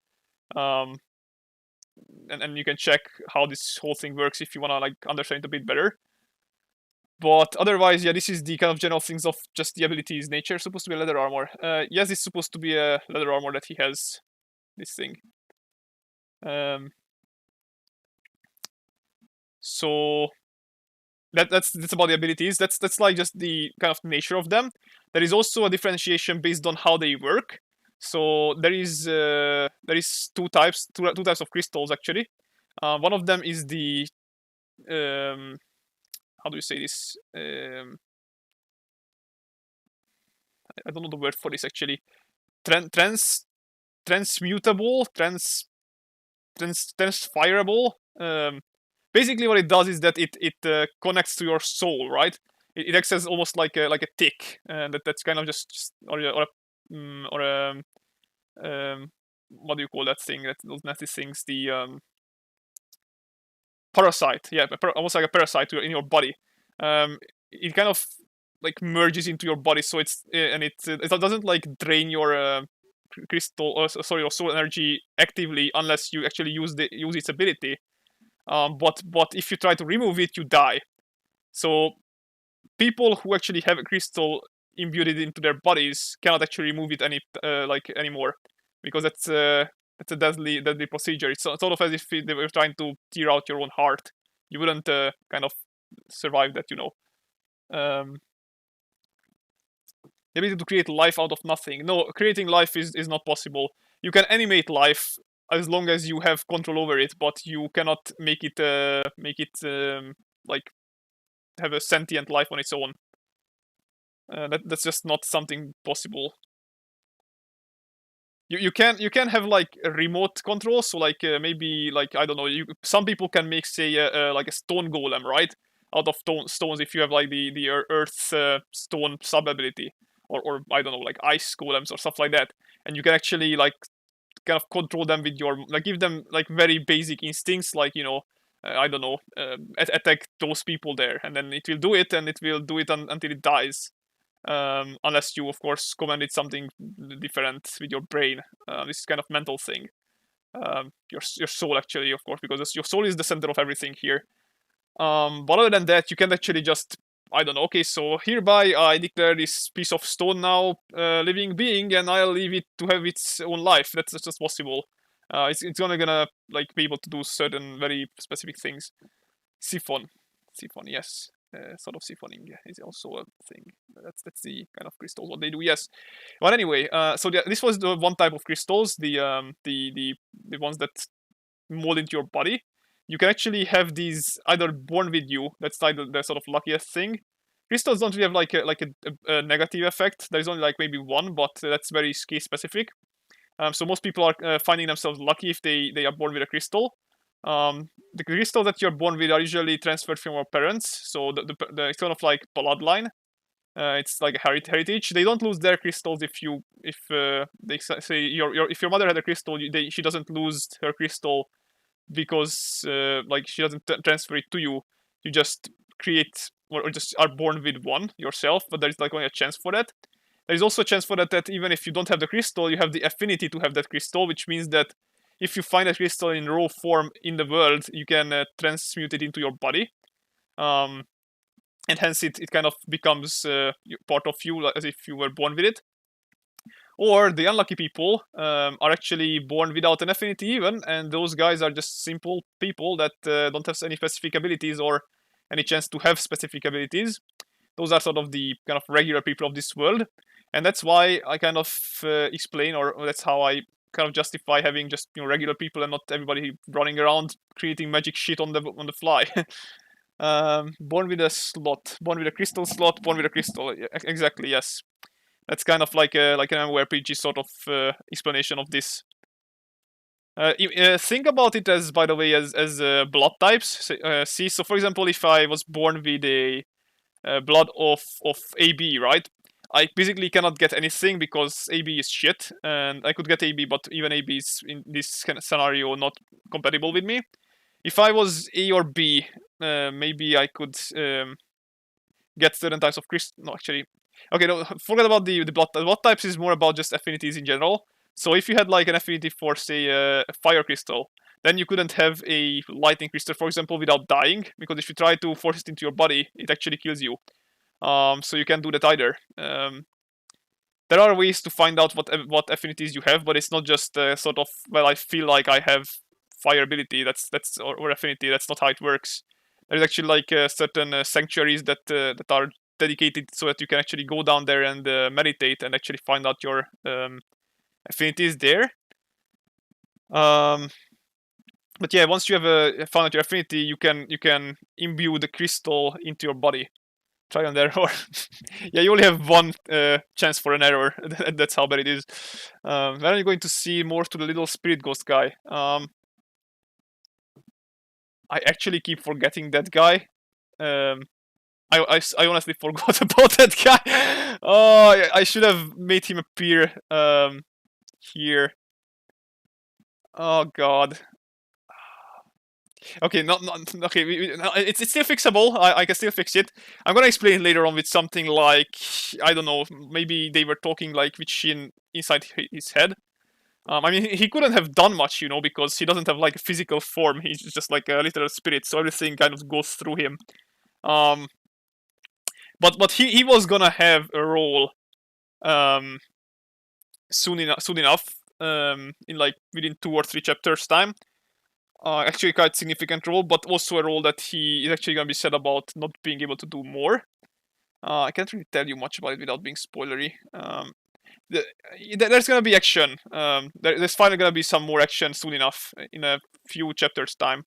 Um, and you can check how this whole thing works if you wanna like understand it a bit better. But otherwise, yeah, this is the kind of general things of just the abilities. Nature supposed to be a leather armor. Yes, it's supposed to be a leather armor that he has. This thing. So that's about the abilities. That's like just the kind of nature of them. There is also a differentiation based on how they work. So there is two types of crystals actually. One of them is the how do you say this? I don't know the word for this actually. Transmutable, transfireable. Basically, what it does is that it connects to your soul, right? It acts as almost like a tick, and that's kind of just what do you call that thing? Those nasty things, the parasite. Yeah, almost like a parasite in your body. It kind of like merges into your body, so it doesn't like drain your crystal, or sorry, your soul energy actively unless you actually use its ability. But if you try to remove it, you die. So people who actually have a crystal imbued into their bodies cannot actually remove it anymore, because that's a deadly procedure. It's sort of as if they were trying to tear out your own heart. You wouldn't kind of survive that, you know. The ability to create life out of nothing. No, creating life is not possible. You can animate life as long as you have control over it, but you cannot make it like have a sentient life on its own. That's just not something possible. You can have like a remote control, so like maybe like, I don't know, some people can make, say, like a stone golem, right, out of stones, if you have like the earth stone sub ability, or I don't know, like ice golems or stuff like that, and you can actually like kind of control them with your, like, give them like very basic instincts, like, you know, I don't know, attack those people there, and then it will do it, and it will do it until it dies. Unless you, of course, commanded something different with your brain. This is kind of mental thing. Your soul, actually, of course, because your soul is the center of everything here. But other than that, you can actually just, I don't know. Okay, so hereby I declare this piece of stone now living being, and I'll leave it to have its own life. That's just possible. It's gonna like be able to do certain very specific things. Siphon, yes. Sort of siphoning is also a thing. That's the kind of crystals what they do. Yes, but anyway, so this was the one type of crystals, the ones that mold into your body. You can actually have these either born with you. That's like the sort of luckiest thing. Crystals don't really have a negative effect. There is only like maybe one, but that's very case specific. So most people are finding themselves lucky if they are born with a crystal. The crystals that you're born with are usually transferred from your parents, so it's kind of like bloodline. It's like a heritage. They don't lose their crystals if they say if your mother had a crystal, she doesn't lose her crystal because like she doesn't transfer it to you. You just create or just are born with one yourself, but there's like only a chance for that. There's also a chance for that even if you don't have the crystal, you have the affinity to have that crystal, which means that if you find a crystal in raw form in the world, you can transmute it into your body. and hence it kind of becomes part of you, as if you were born with it. Or the unlucky people are actually born without an affinity even, and those guys are just simple people that don't have any specific abilities or any chance to have specific abilities. Those are sort of the kind of regular people of this world, and that's why I kind of explain, or that's how I kind of justify having just regular people and not everybody running around creating magic shit on the fly. Born with a slot, born with a crystal slot, born with a crystal. Exactly, yes. That's kind of like an MMORPG sort of explanation of this. Think about it as, by the way, as blood types. See, so for example, if I was born with a blood of AB, right? I basically cannot get anything because AB is shit, and I could get AB, but even AB is in this kind of scenario not compatible with me. If I was A or B, maybe I could get certain types of crystal. No, actually, okay, no, forget about the blood. Blood types is more about just affinities in general. So if you had like an affinity for, say, a fire crystal, then you couldn't have a lightning crystal, for example, without dying, because if you try to force it into your body, it actually kills you. So you can't do that either. There are ways to find out what affinities you have, but it's not just sort of, well, I feel like I have fire ability. That's or affinity. That's not how it works. There's actually like certain sanctuaries that are dedicated so that you can actually go down there and meditate and actually find out your affinities there. But yeah, once you have found out your affinity, you can imbue the crystal into your body. Try and error. Yeah, you only have one chance for an error. That's how bad it is. When are you going to see more to the little spirit ghost guy? I actually keep forgetting that guy. I honestly forgot about that guy. Oh, I should have made him appear here. Oh god. Okay, not okay. It's still fixable. I can still fix it. I'm gonna explain later on with something like, I don't know. Maybe they were talking like with Shin inside his head. I mean, he couldn't have done much, because he doesn't have like a physical form. He's just like a literal spirit, so everything kind of goes through him. Um, but he was gonna have a role soon enough. In like within 2 or 3 chapters time. Actually quite significant role, but also a role that he is actually going to be sad about not being able to do more. I can't really tell you much about it without being spoilery. There's going to be action. There's finally going to be some more action soon enough in a few chapters' time.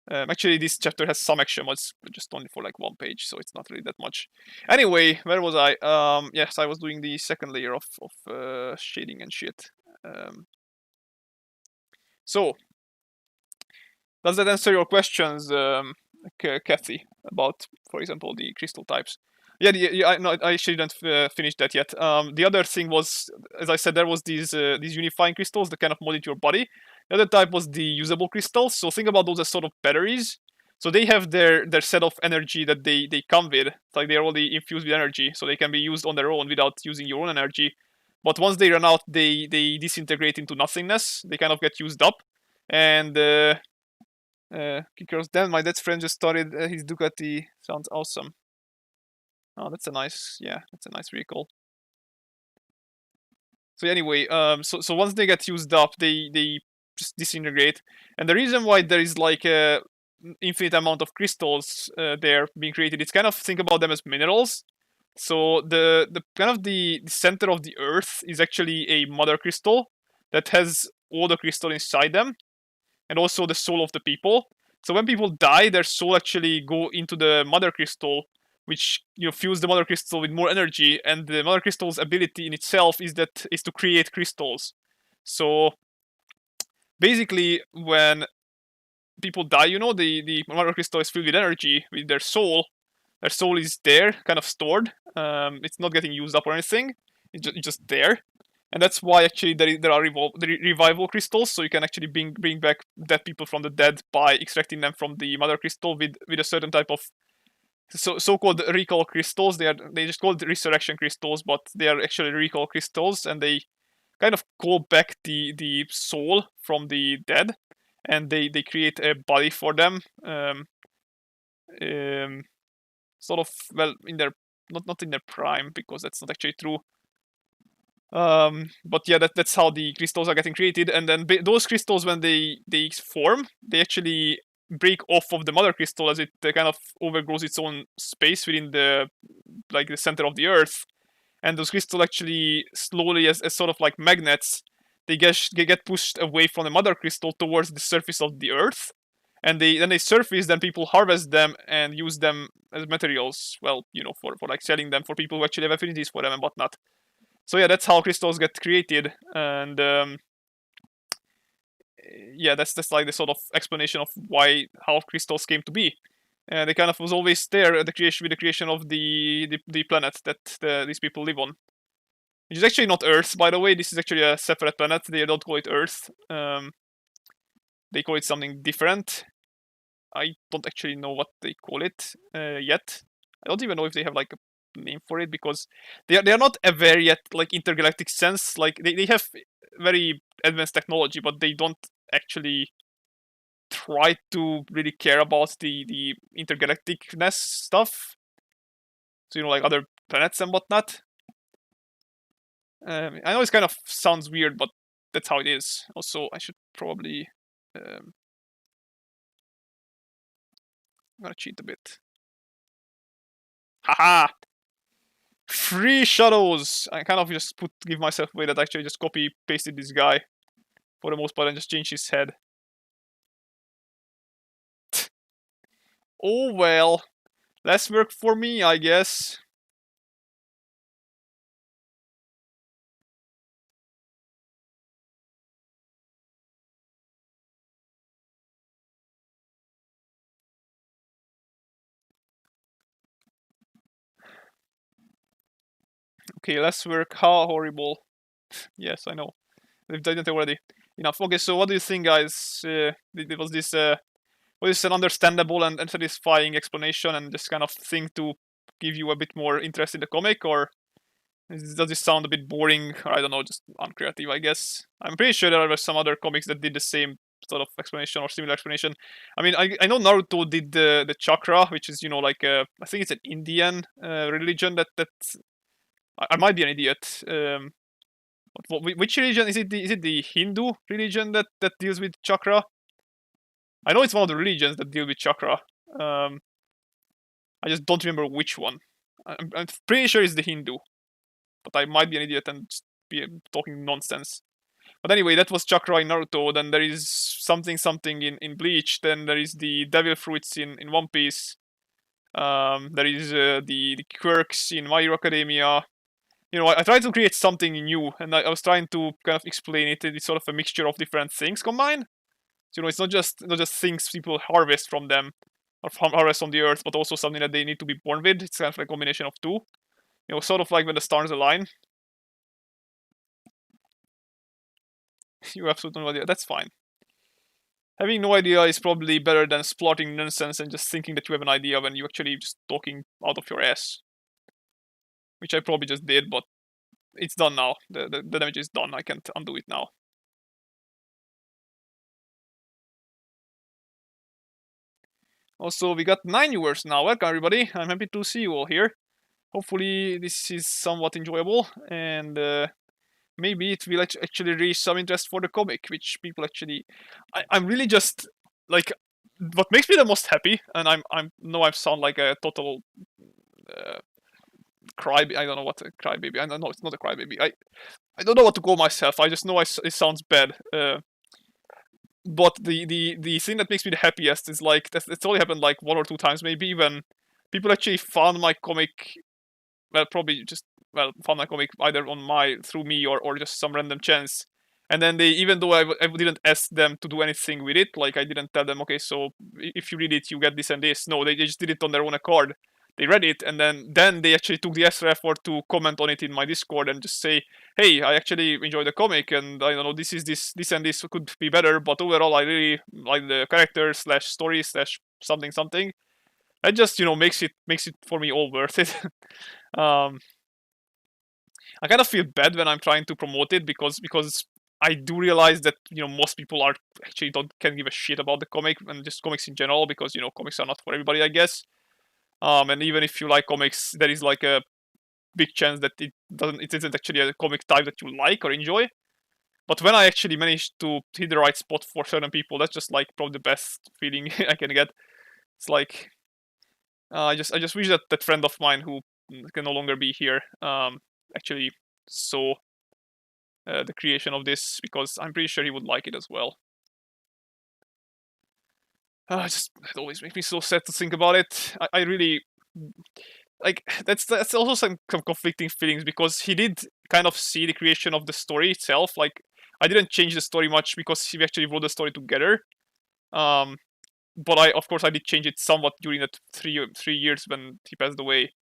Actually, this chapter has some action, but it's just only for like 1 page, so it's not really that much. Anyway, where was I? Yes, I was doing the second layer of shading and shit. So, does that answer your questions, Kathy, about, for example, the crystal types? Yeah, no, I actually didn't finish that yet. The other thing was, as I said, there was these unifying crystals that kind of molded your body. The other type was the usable crystals. So think about those as sort of batteries. So they have their set of energy that they come with. It's like they're already infused with energy, so they can be used on their own without using your own energy. But once they run out, they disintegrate into nothingness. They kind of get used up, and Kickers. Then my dad's friend just started his Ducati. Sounds awesome. Oh, that's a nice vehicle. So anyway, so once they get used up, they just disintegrate. And the reason why there is like a infinite amount of crystals there being created, it's kind of think about them as minerals. So the kind of the center of the earth is actually a mother crystal that has all the crystal inside them, and also the soul of the people. So when people die, their soul actually go into the mother crystal, which fills the mother crystal with more energy, and the mother crystal's ability in itself is to create crystals. So basically, when people die, the mother crystal is filled with energy with their soul. Their soul is there, kind of stored. It's not getting used up or anything. It's just there. And that's why actually there are revival crystals, so you can actually bring back dead people from the dead by extracting them from the mother crystal with a certain type of so-called recall crystals. They just called resurrection crystals, but they are actually recall crystals, and they kind of call back the soul from the dead, and they create a body for them. Um, sort of, well, in their not in their prime, because that's not actually true. But yeah, that's how the crystals are getting created, and then those crystals, when they form, they actually break off of the mother crystal as it kind of overgrows its own space within the center of the earth, and those crystals actually slowly, as sort of like magnets, they get pushed away from the mother crystal towards the surface of the earth, and they surface. Then people harvest them and use them as materials. Well, for like selling them for people who actually have affinities for them and whatnot. So yeah, that's how crystals get created, and yeah, that's like the sort of explanation of how crystals came to be. They kind of was always there at the creation of the planet that these people live on. Which is actually not Earth, by the way. This is actually a separate planet. They don't call it Earth. They call it something different. I don't actually know what they call it yet. I don't even know if they have like a name for it, because they are not aware yet, like intergalactic sense. Like they have very advanced technology, but they don't actually try to really care about the intergalacticness stuff. So like other planets and whatnot. I know this kind of sounds weird, but that's how it is. Also, I should probably I'm gonna cheat a bit. Haha! Free shadows! I kind of just give myself away that I actually just copy pasted this guy for the most part and just change his head. Oh well. Less work for me, I guess. Okay, less work. How horrible. Yes, I know. They've done it already. Enough. Okay, so what do you think, guys? Was this an understandable and satisfying explanation and just kind of thing to give you a bit more interest in the comic, or does this sound a bit boring? Or I don't know, just uncreative, I guess. I'm pretty sure there were some other comics that did the same sort of explanation or similar explanation. I mean, I know Naruto did the chakra, which is like I think it's an Indian religion that I might be an idiot. Which religion is it? Is it the Hindu religion that deals with chakra? I know it's one of the religions that deal with chakra. Um, I just don't remember which one. I'm pretty sure it's the Hindu, but I might be an idiot and just be talking nonsense. But anyway, that was chakra in Naruto. Then there is something in Bleach. Then there is the devil fruits in One Piece. There is the quirks in My Hero Academia. I tried to create something new, and I was trying to kind of explain it. It's sort of a mixture of different things combined. So, it's not just things people harvest from them or harvest from the earth, but also something that they need to be born with. It's kind of like a combination of two. Sort of like when the stars align. You absolutely no idea. That's fine. Having no idea is probably better than splotting nonsense and just thinking that you have an idea when you're actually just talking out of your ass. Which I probably just did, but it's done now. The damage is done. I can't undo it now. Also, we got 9 viewers now. Welcome, everybody. I'm happy to see you all here. Hopefully, this is somewhat enjoyable, and maybe it will actually raise some interest for the comic, which people actually... I'm really just, like... What makes me the most happy, and I know I sound like a total... crybaby. I don't know what a crybaby. I don't know, it's not a crybaby. I don't know what to call myself. I just know it sounds bad. But the thing that makes me the happiest is like that's only happened like 1 or 2 times maybe, when people actually found my comic. Well, probably just found my comic either through me or just some random chance. And then they, even though I didn't ask them to do anything with it, like I didn't tell them, okay, so if you read it, you get this and this. No, they just did it on their own accord. They read it, and then they actually took the extra effort to comment on it in my Discord and just say, hey, I actually enjoyed the comic, and I don't know, this and this could be better, but overall I really like the character / story / something. That just makes it for me all worth it. I kind of feel bad when I'm trying to promote it because I do realize that most people can give a shit about the comic and just comics in general, because comics are not for everybody, I guess. And even if you like comics, there is like a big chance that it isn't actually a comic type that you like or enjoy. But when I actually managed to hit the right spot for certain people, that's just like probably the best feeling I can get. It's like I just wish that that friend of mine who can no longer be here actually saw the creation of this, because I'm pretty sure he would like it as well. It always makes me so sad to think about it. I really like that's also some conflicting feelings, because he did kind of see the creation of the story itself. Like, I didn't change the story much because we actually wrote the story together. Um, but of course I did change it somewhat during that 3 years when he passed away.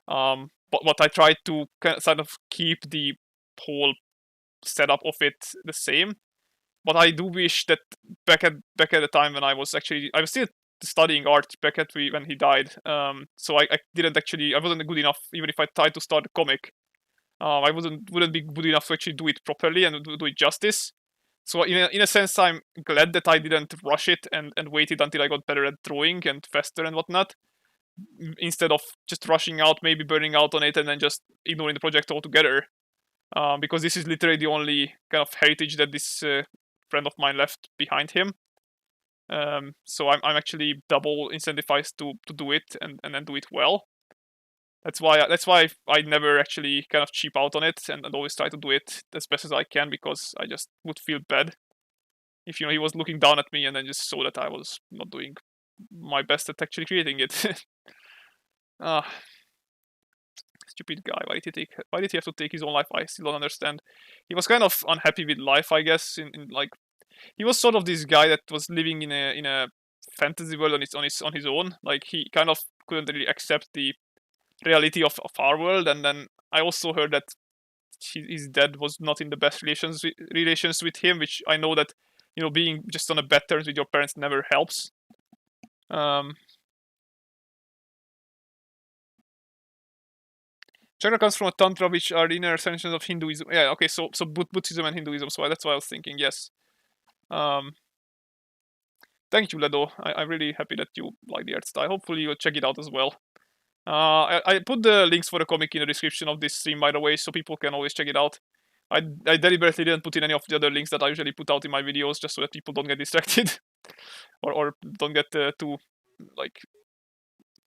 But I tried to kind of keep the whole setup of it the same. But I do wish that back at the time when I was still studying art when he died. So I didn't actually, I wasn't good enough, even if I tried to start a comic. I wouldn't be good enough to actually do it properly and do it justice. So in a sense, I'm glad that I didn't rush it and waited until I got better at drawing and faster and whatnot, instead of just rushing out, maybe burning out on it, and then just ignoring the project altogether. Because this is literally the only kind of heritage that this friend of mine left behind him. So I'm actually double incentivized to do it and then do it well. That's why I never actually kind of cheap out on it, and always try to do it as best as I can, because I just would feel bad if he was looking down at me and then just saw that I was not doing my best at actually creating it. Ah, stupid guy. Why did he have to take his own life? I still don't understand. He was kind of unhappy with life, I guess. In like, he was sort of this guy that was living in a fantasy world on his own. Like, he kind of couldn't really accept the reality of our world. And then I also heard that his dad was not in the best relations with him, which I know that being just on a bad terms with your parents never helps. Um, Chakra comes from a tantra, which are the inner essentials of Hinduism. Yeah, okay, so Buddhism and Hinduism. So that's what I was thinking. Yes. Um, Thank you, Ledo. I'm really happy that you like the art style. Hopefully you'll check it out as well. I put the links for the comic in the description of this stream, by the way, so people can always check it out. I deliberately didn't put in any of the other links that I usually put out in my videos, just so that people don't get distracted or don't get too, like,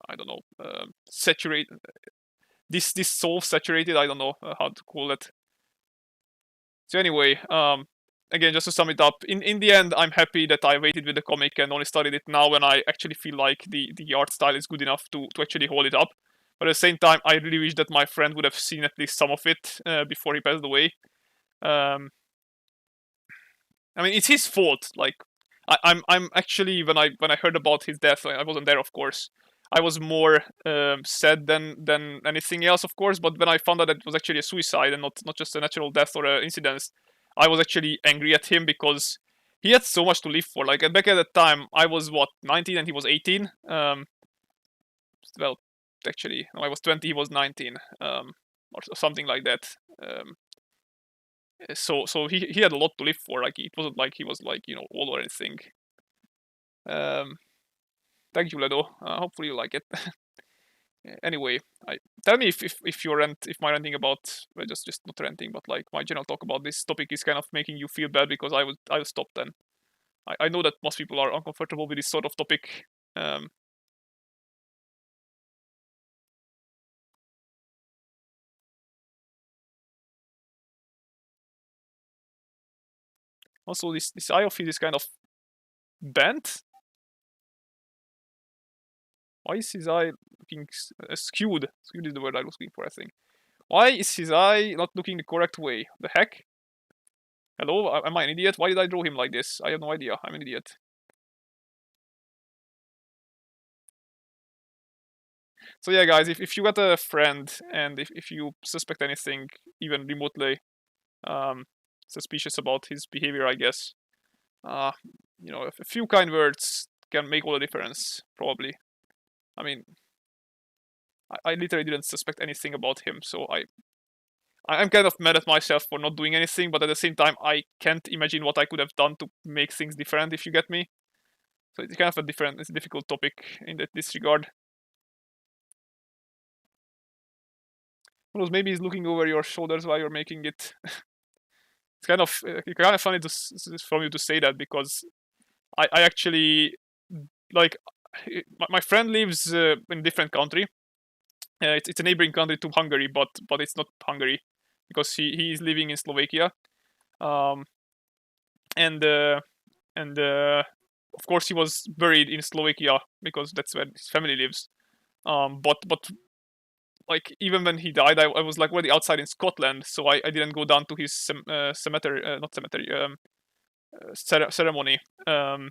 I don't know, saturated. This soul saturated. I don't know how to call it. So anyway, again, just to sum it up, in the end, I'm happy that I waited with the comic and only started it now when I actually feel like the art style is good enough to actually hold it up. But at the same time, I really wish that my friend would have seen at least some of it before he passed away. Um, I mean, it's his fault. Like, I'm actually, when I heard about his death, I wasn't there, of course. I was more sad than anything else, of course. But when I found out that it was actually a suicide and not just a natural death or an incident, I was actually angry at him, because he had so much to live for. Like, back at that time, I was 19 and he was 18. Well, actually, no, I was 20, he was 19, or something like that. So he had a lot to live for. Like, it wasn't like he was like old or anything. Um, Thank you, Ledo. Hopefully you like it. Anyway, tell me if my ranting about, well, just not ranting, but like my general talk about this topic is kind of making you feel bad, because I will stop then. I know that most people are uncomfortable with this sort of topic. Also, this eye of his is kind of bent. Why is his eye looking skewed? Skewed is the word I was looking for, I think. Why is his eye not looking the correct way? The heck? Hello? Am I an idiot? Why did I draw him like this? I have no idea. I'm an idiot. So yeah, guys, if you got a friend and if you suspect anything, even remotely um, suspicious about his behavior, I guess, uh, a few kind words can make all the difference, probably. I mean, I literally didn't suspect anything about him, so I'm kind of mad at myself for not doing anything, but at the same time, I can't imagine what I could have done to make things different, if you get me. So it's kind of it's a difficult topic in this regard. Who knows? Maybe he's looking over your shoulders while you're making it. It's kind of funny from you to say that, because I actually like my friend lives in a different country. It's a neighboring country to Hungary, but it's not Hungary, because he is living in Slovakia. Um, and and of course he was buried in Slovakia because that's where his family lives. But like even when he died, I was like already outside in Scotland, so I didn't go down to his cemetery, not cemetery, ceremony. My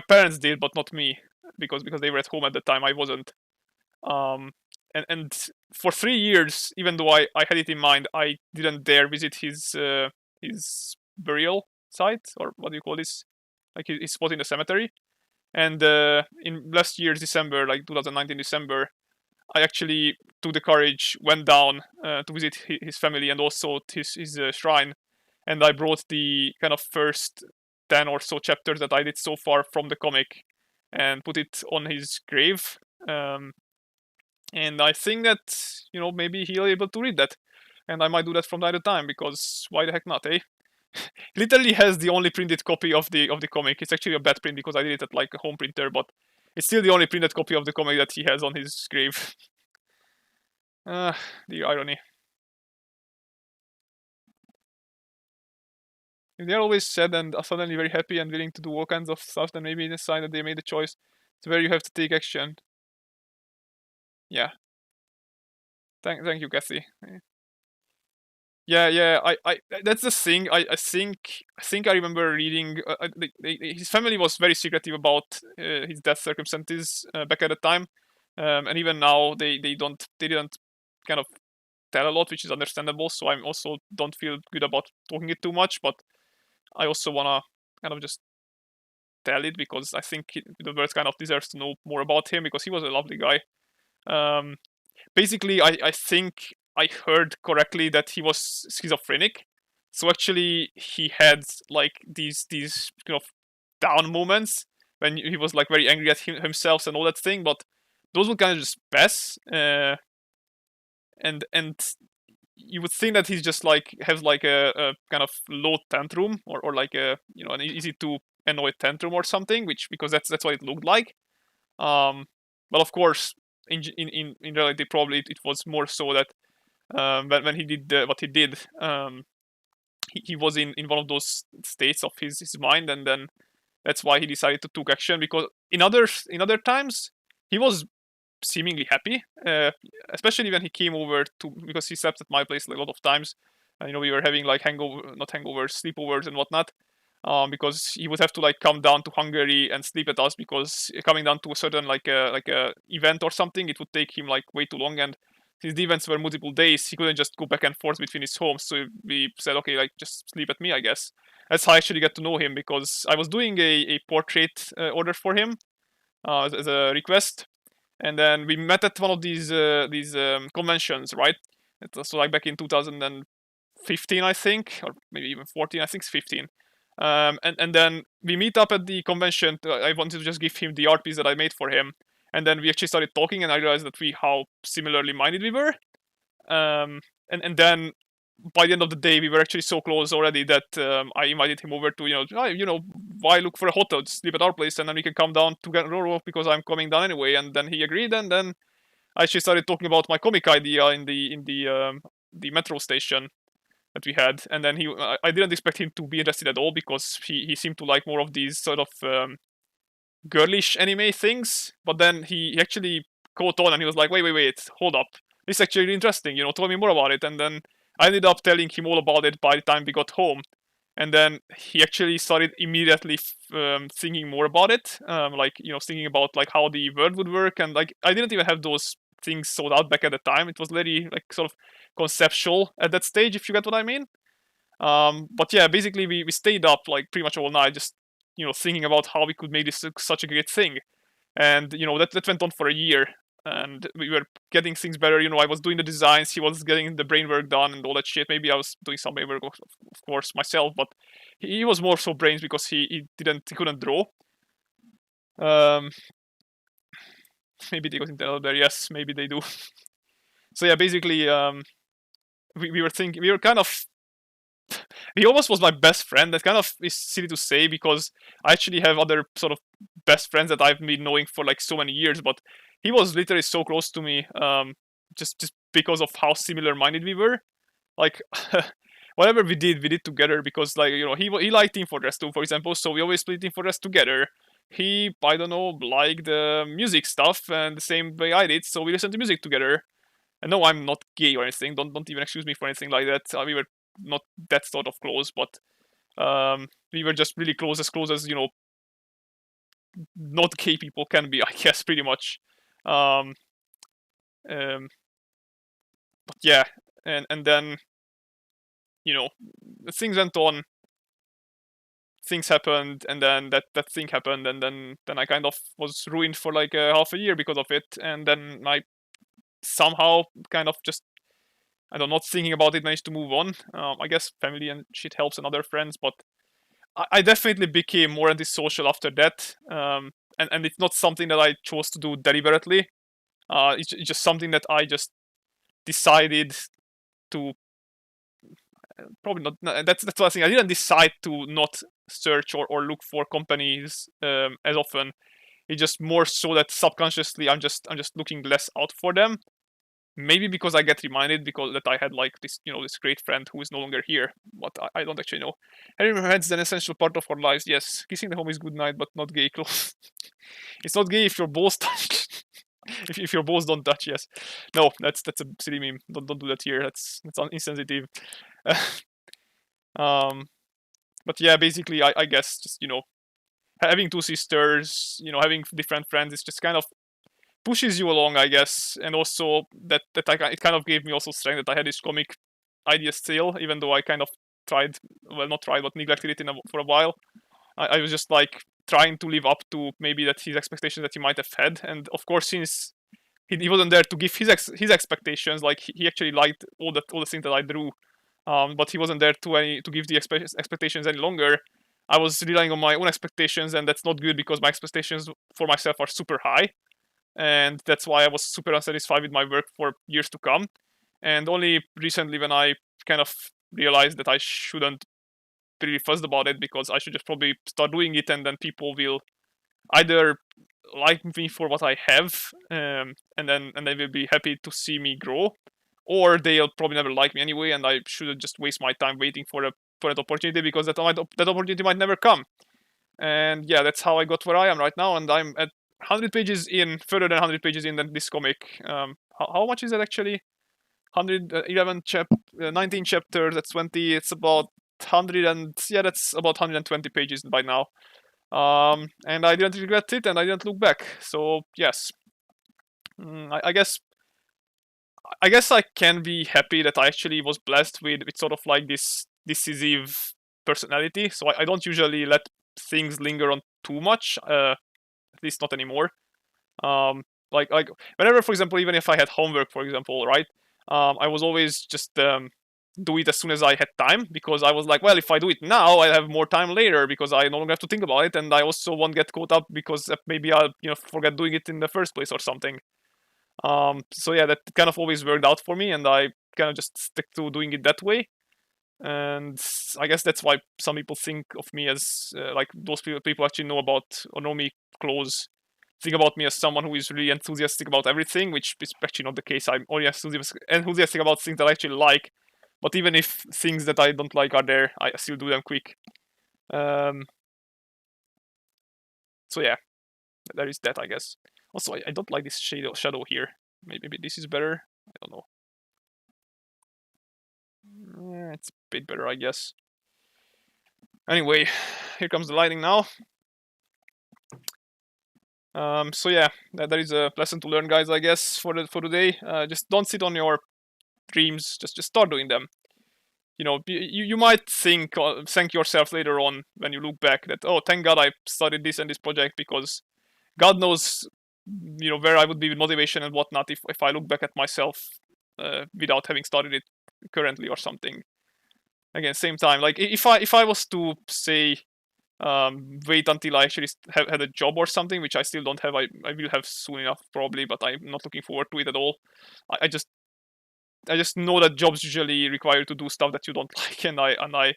parents did, but not me, because they were at home at the time. I wasn't. Um, and for 3 years, even though I had it in mind, I didn't dare visit his burial site, or what do you call this? Like his spot in the cemetery. And in last year's December, like 2019 December, I actually took the courage, went down to visit his family and also his shrine, and I brought the kind of first 10 or so chapters that I did so far from the comic and put it on his grave. Um, and I think that, maybe he'll be able to read that. And I might do that from time to time, because why the heck not, eh? He literally has the only printed copy of the comic. It's actually a bad print because I did it at like a home printer, but it's still the only printed copy of the comic that he has on his grave. The irony. If they're always sad and are suddenly very happy and willing to do all kinds of stuff, then maybe it's a sign that they made a choice. It's where you have to take action. Yeah. Thank you, Kathy. Yeah. That's the thing. I think I remember reading. His family was very secretive about his death circumstances back at the time, and even now they didn't kind of tell a lot, which is understandable. So I also don't feel good about talking it too much, but I also wanna kind of just tell it, because I think the world kind of deserves to know more about him, because he was a lovely guy. Um, Basically, I think I heard correctly that he was schizophrenic. So actually, he had like these kind of down moments when he was like very angry at himself and all that thing. But those would kind of just pass, and you would think that he's just like has like a kind of low tantrum, or like a an easy to annoy tantrum or something, which because that's what it looked like. Um, but of course, in reality, probably it was more so that when he did what he did, he was in one of those states of his mind, and then that's why he decided to take action. Because in other times, he was seemingly happy, especially when he came over to, because he slept at my place like, a lot of times. We were having like not hangovers, sleepovers and whatnot. Because he would have to like come down to Hungary and sleep at us, because coming down to a certain like a event or something, it would take him like way too long, and since the events were multiple days, he couldn't just go back and forth between his homes. So we said, okay, like just sleep at me, I guess. That's how I actually get to know him, because I was doing a portrait order for him as a request, and then we met at one of these conventions, right? It was like back in 2015, I think, or maybe even 14. I think it's 15. And then we meet up at the convention. I wanted to just give him the art piece that I made for him, and then we actually started talking, and I realized that how similarly minded we were. And then by the end of the day, we were actually so close already that I invited him over to why look for a hotel? Just sleep at our place, and then we can come down to Roro because I'm coming down anyway. And then he agreed, and then I actually started talking about my comic idea in the metro station that we had. And then I didn't expect him to be interested at all, because he seemed to like more of these sort of girlish anime things. But then he actually caught on, and he was like, wait, hold up, this is actually really interesting. Tell me more about it. And then I ended up telling him all about it by the time we got home. And then he actually started immediately thinking more about it, thinking about like how the world would work. And like I didn't even have those things sold out back at the time. It was very like sort of conceptual at that stage, if you get what I mean. But yeah, basically we stayed up like pretty much all night, just thinking about how we could make this such a great thing. And that went on for a year, and we were getting things better. I was doing the designs, he was getting the brain work done and all that shit. Maybe I was doing some brain work, of course, myself, but he was more so brains, because he couldn't draw. Um, maybe they got intelligent there. Yes, maybe they do. So yeah, basically, we were thinking, we were kind of, he almost was my best friend. That kind of is silly to say because I actually have other sort of best friends that I've been knowing for like so many years, but he was literally so close to me, just because of how similar minded we were. Like whatever we did together because like he liked Team Fortress 2, for example, so we always played Team Fortress together. He, I don't know, liked the music stuff and the same way I did, so we listened to music together. And no, I'm not gay or anything. Don't even excuse me for anything like that. We were not that sort of close, but we were just really close as not gay people can be, I guess, pretty much. Um, um, but yeah, and then things went on, things happened, and then that thing happened, and then I kind of was ruined for like half a year because of it, and then I somehow kind of just, I don't know, not thinking about it, managed to move on. I guess family and shit helps and other friends, but I definitely became more antisocial after that. And it's not something that I chose to do deliberately. It's just something that I just decided to, probably not. That's one thing. I didn't decide to not search or look for companies as often. It's just more so that subconsciously I'm just looking less out for them. Maybe because I get reminded because that I had like this great friend who is no longer here, but I don't actually know. Having friends is an essential part of our lives. Yes, kissing the home is good night, but not gay close. It's not gay if your balls touch. if your balls don't touch, yes. No, that's a silly meme. Don't do that here. That's insensitive. um, but yeah, basically, I guess just having two sisters, having different friends, it's just kind of pushes you along, I guess, and also it kind of gave me also strength that I had this comic idea still, even though I kind of tried, well, not tried, but neglected it for a while. I was just like trying to live up to maybe that his expectations that he might have had, and of course, since he wasn't there to give his expectations, like he actually liked all the things that I drew, but he wasn't there to give the expectations any longer. I was relying on my own expectations, and that's not good because my expectations for myself are super high, and that's why I was super unsatisfied with my work for years to come. And only recently, when I kind of realized that I shouldn't be really fussed about it because I should just probably start doing it, and then people will either like me for what I have, and they will be happy to see me grow, or they'll probably never like me anyway, and I shouldn't just waste my time waiting for that opportunity because that opportunity might never come. And yeah, that's how I got where I am right now, and I'm at 100 pages in, further than 100 pages in this comic. How much is that actually? 111 19 chapters. That's 20. It's about 100 and yeah, that's about 120 pages by now. And I didn't regret it, and I didn't look back. So yes, I guess I can be happy that I actually was blessed with sort of like this decisive personality. So I don't usually let things linger on too much. At least not anymore. Like whenever, for example, even if I had homework, for example, right? I was always just do it as soon as I had time because I was like, well, if I do it now, I have more time later because I no longer have to think about it, and I also won't get caught up because maybe I'll forget doing it in the first place or something. So yeah, that kind of always worked out for me, and I kind of just stick to doing it that way. And I guess that's why some people think of me as like those people actually know about or know me close. Think about me as someone who is really enthusiastic about everything, which is actually not the case. I'm only enthusiastic about things that I actually like. But even if things that I don't like are there, I still do them quick. Um, so yeah, there is that, I guess. Also, I don't like this shadow here. Maybe this is better. I don't know. It's a bit better, I guess. Anyway, here comes the lighting now. So yeah, that is a lesson to learn, guys. I guess for today, just don't sit on your dreams. Just start doing them. You might thank yourself later on when you look back that, oh, thank God I started this and this project, because God knows where I would be with motivation and whatnot if I look back at myself without having started it currently or something. Again, same time, like if I was to say wait until I actually had a job or something, which I still don't have. I will have soon enough probably, but I'm not looking forward to it at all. I just just know that jobs usually require you to do stuff that you don't like, and I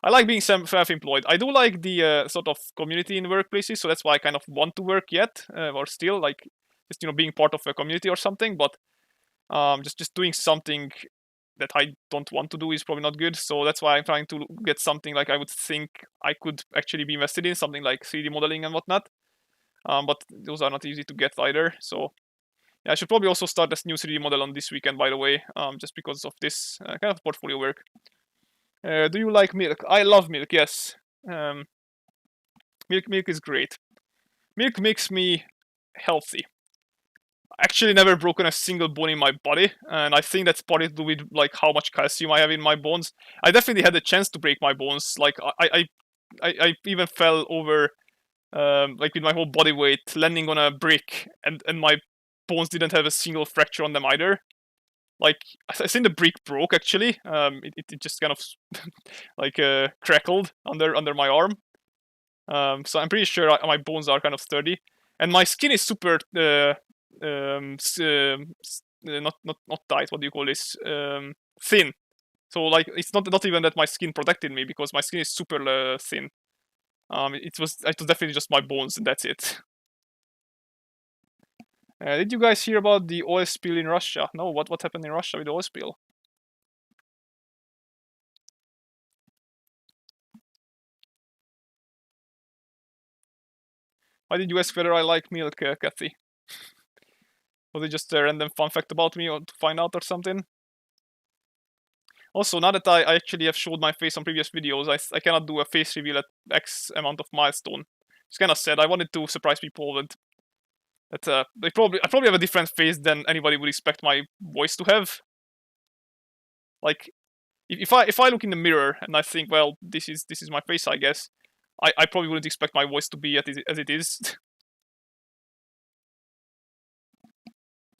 like being self-employed. I do like the sort of community in workplaces, so that's why I kind of want to work yet, or still like just being part of a community or something. But just doing something that I don't want to do is probably not good. So that's why I'm trying to get something like I would think I could actually be invested in, something like 3D modeling and whatnot. But those are not easy to get either. So yeah, I should probably also start this new 3D model on this weekend, by the way, just because of this kind of portfolio work. Do you like milk? I love milk, yes. Milk is great. Milk makes me healthy. Actually never broken a single bone in my body, and I think that's partly to do with like how much calcium I have in my bones. I definitely had the chance to break my bones. Like I even fell over like with my whole body weight landing on a brick, and my bones didn't have a single fracture on them either. Like I think the brick broke actually. It just kind of like crackled under my arm. So I'm pretty sure my bones are kind of sturdy, and my skin is super not tight. What do you call this? Thin. So like it's not even that my skin protected me because my skin is super thin. It was definitely just my bones and that's it. Did you guys hear about the oil spill in Russia? No, what happened in Russia with the oil spill? Why did you ask whether I like milk, Kathy? Was it just a random fun fact about me or to find out or something? Also, now that I actually have showed my face on previous videos, I cannot do a face reveal at X amount of milestone. It's kind of sad. I wanted to surprise people with that. I probably have a different face than anybody would expect my voice to have. Like, if I look in the mirror and I think, well, this is my face, I guess. I probably wouldn't expect my voice to be as it is.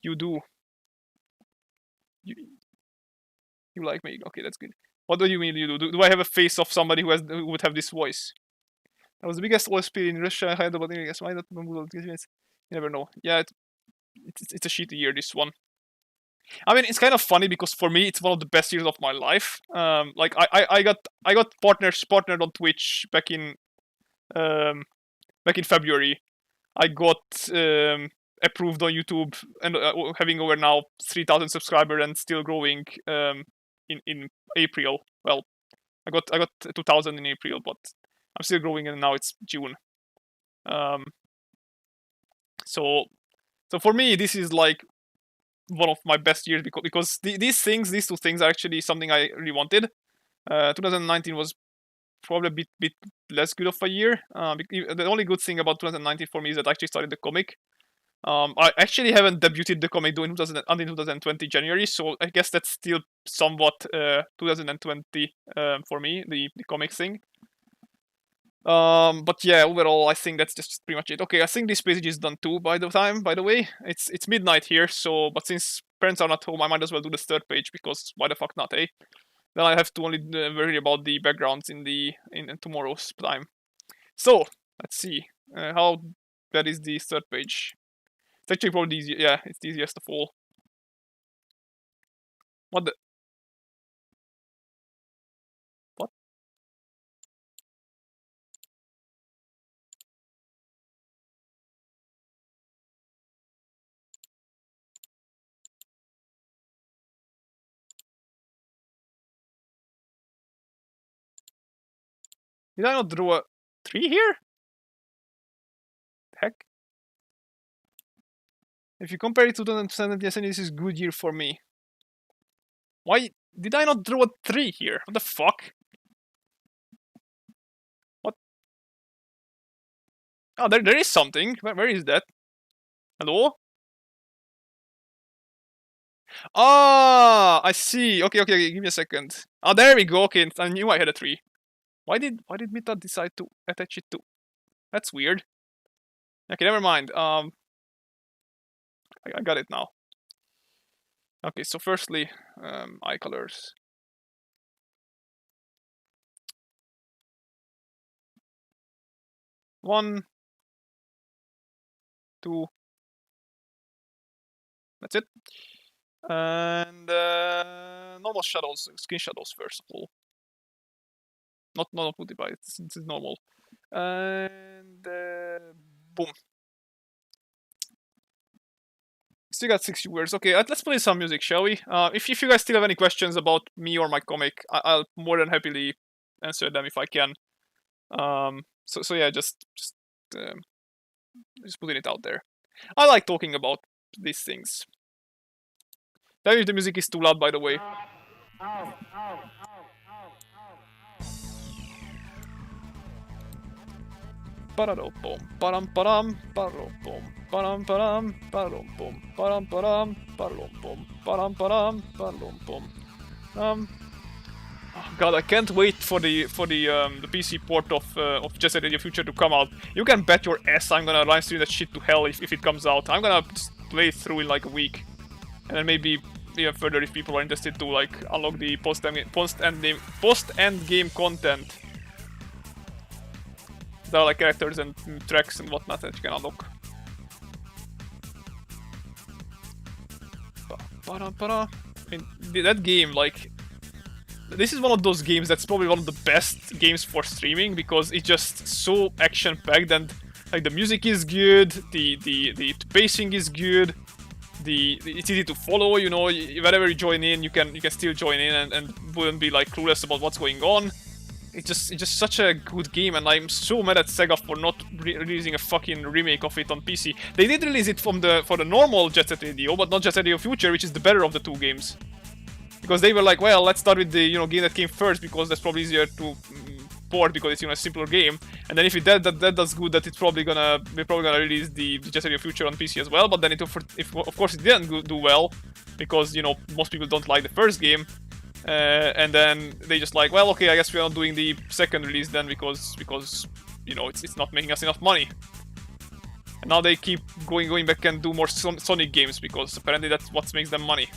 You do. You, you like me? Okay, that's good. What do you mean you do? Do I have a face of somebody who would have this voice? That was the biggest OSP in Russia. I had about guess why not. You never know. Yeah, it's a shitty year, this one. I mean, it's kind of funny because for me, it's one of the best years of my life. Like I got partnered on Twitch back in February. I got approved on YouTube and having over now 3,000 subscribers and still growing in April. Well, I got 2,000 in April, but I'm still growing and now it's June. Um, so for me, this is like one of my best years because these two things are actually something I really wanted. 2019 was probably a bit less good of a year. The only good thing about 2019 for me is that I actually started the comic. I actually haven't debuted the comic until 2020 January, so I guess that's still somewhat 2020 for me, the comic thing. But yeah, overall, I think that's just pretty much it. Okay, I think this page is done too. By the way, it's midnight here. So, but since parents are not home, I might as well do the third page because why the fuck not, eh? Then I have to only worry about the backgrounds in tomorrow's time. So let's see how that is the third page. It's actually probably easy. Yeah, it's the easiest of all. What the? What? Did I not draw a tree here? Heck. If you compare it to 2017, this is good year for me. Why did I not draw a tree here? What the fuck? What? Oh, there is something. Where is that? Hello? Ah, I see. Okay. Give me a second. Ah, there we go. Okay, I knew I had a tree. Why did Mita decide to attach it to? That's weird. Okay, never mind. I got it now. Okay, so firstly, eye colors. One, two. That's it. And normal shadows, skin shadows first of all. Not multiply, it's normal. And boom. Still got 6 viewers. Okay, let's play some music, shall we? If you guys still have any questions about me or my comic, I'll more than happily answer them if I can. So yeah, um, just putting it out there. I like talking about these things. Tell me if the music is too loud, by the way. Ba-da-do-boom, ba-dum-ba-dum, ba-da-do-boom, ba-dum-ba-dum, ba-da-do-boom, ba-dum-ba-dum, ba-da-do-boom, ba-dum-ba-dum, ba-da-do-boom. Oh God, I can't wait for the PC port of Jet Set Radio Future to come out. You can bet your ass I'm gonna live stream that shit to hell if it comes out. I'm gonna just play through in like a week, and then maybe even further if people are interested to like unlock the post-end game content. There are like characters and tracks and whatnot that you can unlock. I mean, that game, like, this is one of those games that's probably one of the best games for streaming because it's just so action-packed and like the music is good, the pacing is good, it's easy to follow. You know, wherever you join in, you can still join in and wouldn't be like clueless about what's going on. It's just such a good game, and I'm so mad at Sega for not releasing a fucking remake of it on PC. They did release it for the normal Jet Set Radio, but not Jet Set Radio Future, which is the better of the two games. Because they were like, well, let's start with the game that came first because that's probably easier to port because it's a simpler game. And then if that does good, that we're probably gonna release the Jet Set Radio Future on PC as well. But then of course it didn't do well because most people don't like the first game. And then they just like, well, okay, I guess we're not doing the second release then because it's not making us enough money. And now they keep going back and do more Sonic games because apparently that's what makes them money.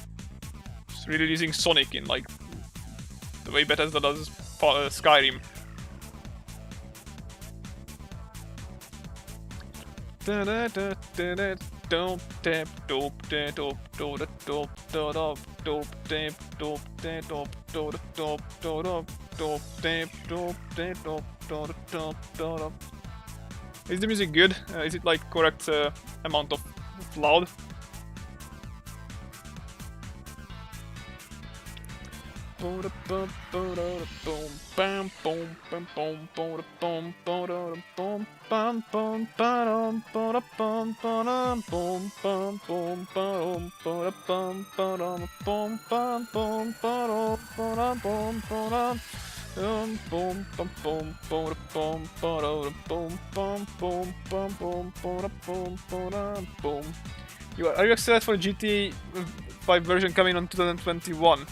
Just releasing Sonic in like the way Bethesda does Skyrim. Is the music good? Is it like correct amount of loud? Are you excited for GTA 5 version coming on 2021?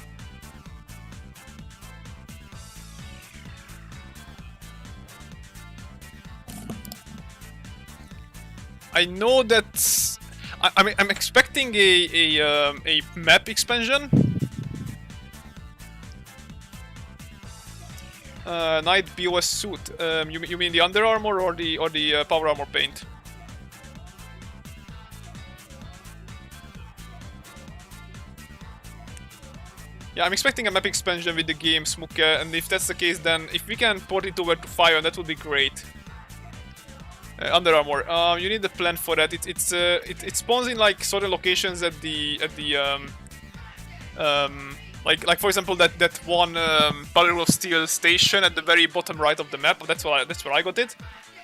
I know that I'm expecting a map expansion. Knight BOS suit. You mean the Under Armor or the Power Armor paint? Yeah, I'm expecting a map expansion with the game, Smuke, and if that's the case, then if we can port it over to Fire, that would be great. Under Armor. You need a plan for that. It spawns in like certain locations at the like for example that one Barrel of Steel station at the very bottom right of the map. That's where I got it.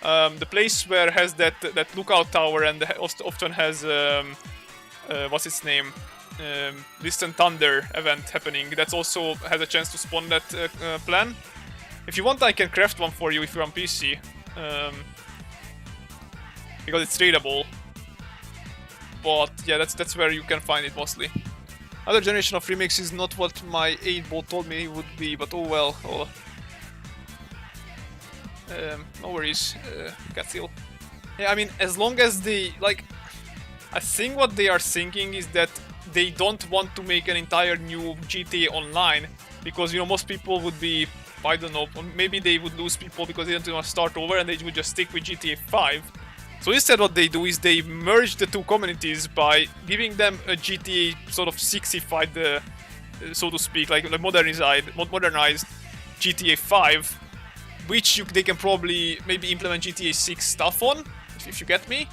The place where has that lookout tower and often has what's its name? Distant Thunder event happening. That also has a chance to spawn that plan. If you want, I can craft one for you if you're on PC. Because it's tradable. But yeah, that's where you can find it mostly. Other generation of remakes is not what my 8-ball told me it would be, but oh well. Oh. No worries, Cathill. Yeah, I mean, as long as they, like, I think what they are thinking is that they don't want to make an entire new GTA Online, because, most people would be, I don't know, maybe they would lose people because they don't want to start over and they would just stick with GTA 5. So instead what they do is they merge the two communities by giving them a GTA sort of 6ified, so to speak, like a modernized GTA 5, which they can probably maybe implement GTA 6 stuff on, if you get me.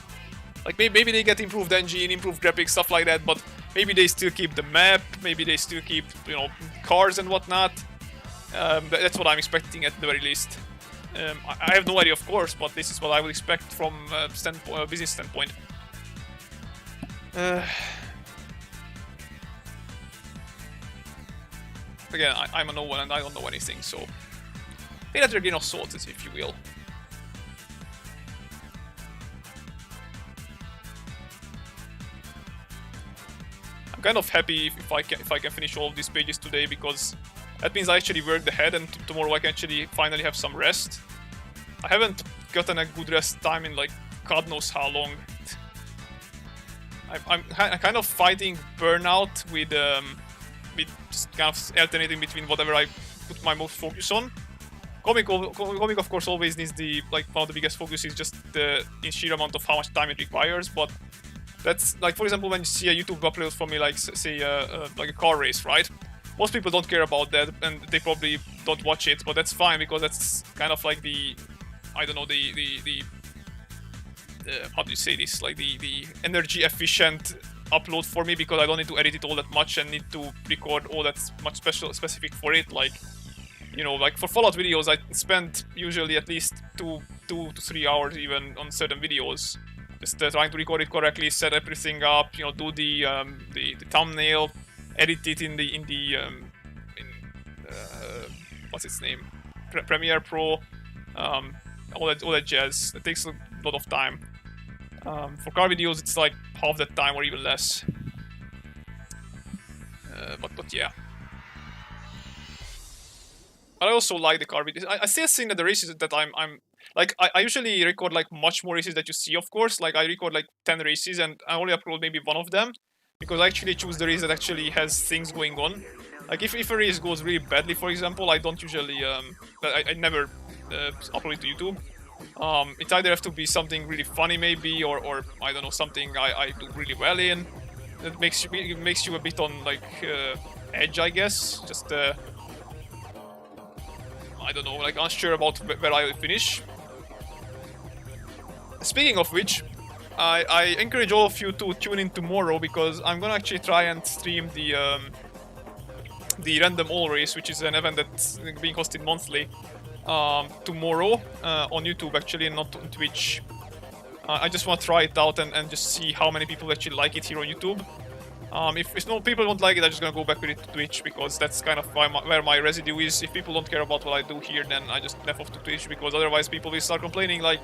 Like maybe they get improved engine, improved graphics, stuff like that, but maybe they still keep the map, maybe they still keep, you know, cars and whatnot. That's what I'm expecting at the very least. I have no idea, of course, but this is what I would expect from a business standpoint. Again, I'm a no one and I don't know anything, so pay that grain of salt, if you will. I'm kind of happy if I can finish all of these pages today, because that means I actually worked ahead, and tomorrow I can actually finally have some rest. I haven't gotten a good rest time in like God knows how long. I'm kind of fighting burnout with just kind of alternating between whatever I put my most focus on. Comic of course always needs the, like, one of the biggest focus is just the sheer amount of how much time it requires, but that's like, for example, when you see a YouTube upload from me, like say like a car race, right? Most people don't care about that and they probably don't watch it, but that's fine, because that's kind of like the, I don't know, the how do you say this, like the energy efficient upload for me, because I don't need to edit it all that much and need to record all that much specific for it. Like, you know, like for Fallout videos, I spend usually at least 2 to 3 hours even on certain videos, just trying to record it correctly, set everything up, you know, do the thumbnail, edit it in what's its name, Premiere Pro, all that jazz. It takes a lot of time. For car videos, it's like half that time or even less. But yeah. But I also like the car videos. I still think that the races that I'm like, I usually record like much more races that you see, of course. Like I record like 10 races and I only upload maybe one of them, because I actually choose the race that actually has things going on. Like if a race goes really badly, for example, I don't usually I never upload it to YouTube. It either have to be something really funny maybe, or I don't know, something I do really well in. It makes you a bit on like edge, I guess. Just I don't know, like unsure about where I will finish. Speaking of which, I encourage all of you to tune in tomorrow, because I'm gonna actually try and stream the Random All Race, which is an event that's being hosted monthly, tomorrow on YouTube actually, and not on Twitch. I just want to try it out and just see how many people actually like it here on YouTube. If no people don't like it, I'm just gonna go back with it to Twitch, because that's kind of where my residue is. If people don't care about what I do here, then I just left off to Twitch, because otherwise people will start complaining like,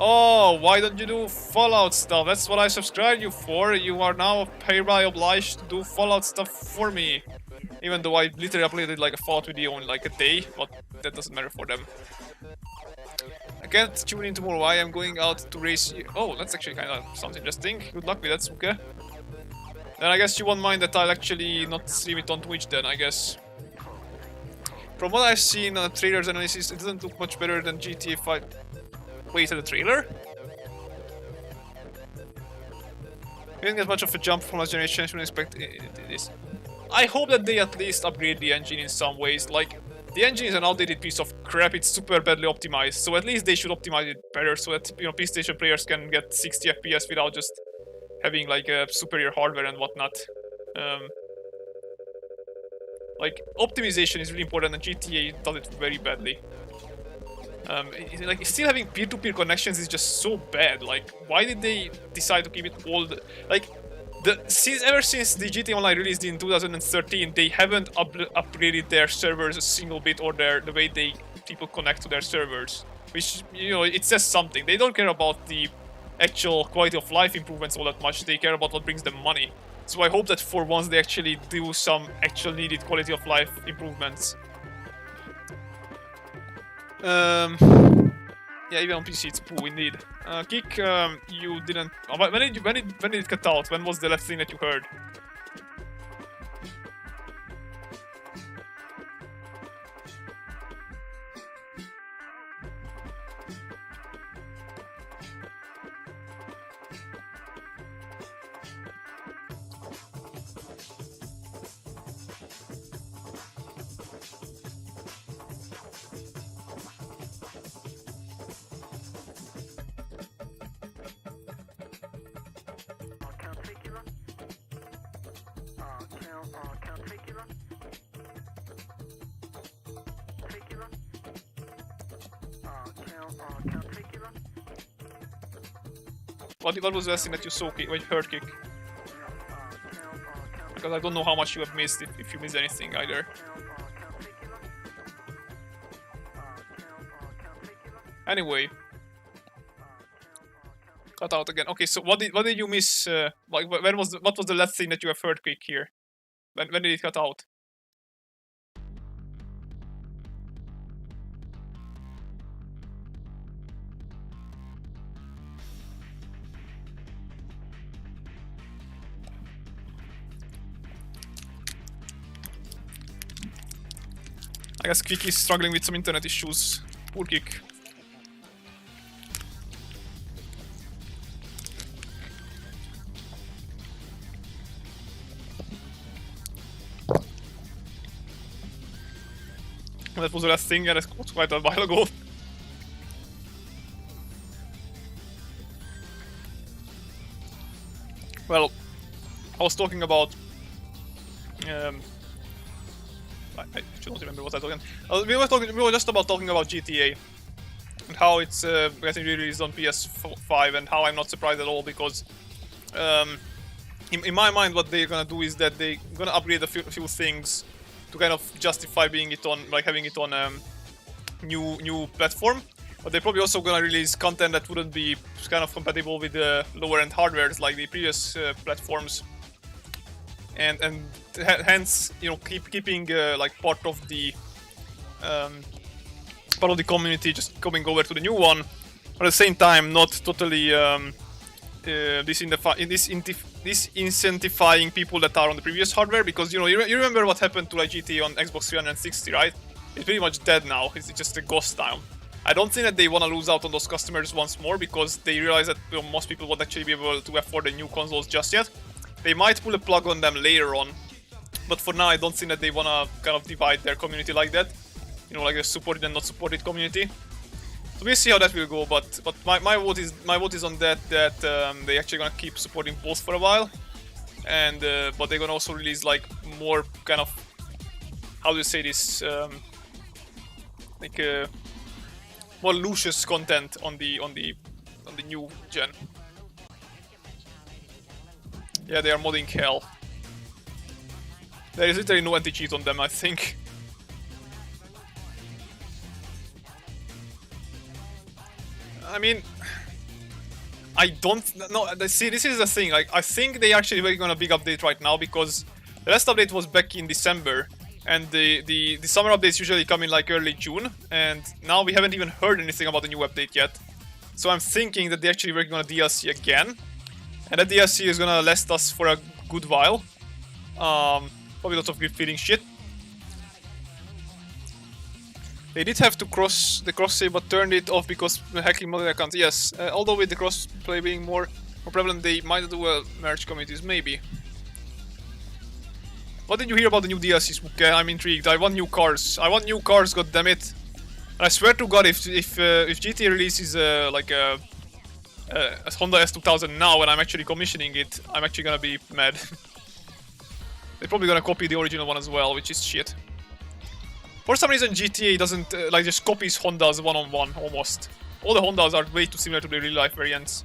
oh, why don't you do Fallout stuff? That's what I subscribed you for. You are now hereby obliged to do Fallout stuff for me. Even though I literally uploaded like a Fallout video in like a day, but that doesn't matter for them. I can't tune in tomorrow. I am going out to race. Oh, that's actually kind of sounds interesting. Good luck with that, Suke. Then I guess you won't mind that I'll actually not stream it on Twitch then, I guess. From what I've seen on the trailer's analysis, it doesn't look much better than GTA 5. Wait, is that a trailer? You didn't get much of a jump from last generation, shouldn't expect this. I hope that they at least upgrade the engine in some ways. Like, the engine is an outdated piece of crap, it's super badly optimized, so at least they should optimize it better, so that, you know, PlayStation players can get 60 FPS without just having like superior hardware and whatnot. Like, optimization is really important, and GTA does it very badly. Like, still having peer-to-peer connections is just so bad. Like, why did they decide to keep it all like, ever since the GTA Online released in 2013, they haven't upgraded their servers a single bit, or the way people connect to their servers. Which, you know, it says something. They don't care about the actual quality of life improvements all that much. They care about what brings them money. So I hope that for once they actually do some actual needed quality of life improvements. Yeah, even on PC it's poo indeed. Kick, you didn't. When did it cut out? When was the last thing that you heard? What was the last thing that you saw kick, when you heard kick? Because I don't know how much you have missed if you missed anything either. Anyway. Cut out again. Okay, so what did you miss? Like what was the last thing that you have heard quick here? When did it cut out? I guess Quick is struggling with some internet issues. Poor Quick. That was the last thing, and that was quite a while ago. Well, I was talking about... I should not remember what I was talking. We were just about talking about GTA and how it's getting released on PS5, and how I'm not surprised at all, because in my mind what they're gonna do is that they're gonna upgrade a few things to kind of justify being it on, like having it on new platform. But they're probably also gonna release content that wouldn't be kind of compatible with the lower end hardwares like the previous platforms. And hence, you know, keeping like part of the community just coming over to the new one, but at the same time not totally disincentivizing people that are on the previous hardware, because you know you remember what happened to like GTA on Xbox 360, right? It's pretty much dead now. It's just a ghost town. I don't think that they want to lose out on those customers once more, because they realize that, you know, most people won't actually be able to afford the new consoles just yet. They might pull a plug on them later on, but for now I don't think that they wanna kind of divide their community like that. You know, like a supported and not supported community. So we'll see how that will go. But my vote is on that they actually gonna keep supporting both for a while, and but they're gonna also release like more kind of, how do you say this, like more luscious content on the new gen. Yeah, they are modding hell. There is literally no anti-cheat on them, I think. I mean, I don't know. See, this is the thing. Like, I think they actually working on a big update right now, because the last update was back in December, and the summer updates usually come in like early June, and now we haven't even heard anything about the new update yet. So I'm thinking that they're actually working on a DLC again. And that DLC is gonna last us for a good while. Probably lots of good feeling shit. They did have to cross the cross-save, but turned it off because hacking modern accounts. Yes, although with the cross-play being more prevalent, they might do a merge communities, maybe. What did you hear about the new DLCs? Okay, I'm intrigued. I want new cars. I want new cars, goddammit. And I swear to God, if GTA releases like a Honda S2000 now, and I'm actually commissioning it, I'm actually gonna be mad. They're probably gonna copy the original one as well, which is shit. For some reason, GTA doesn't like just copies Hondas one-on-one almost. All the Hondas are way too similar to the real-life variants.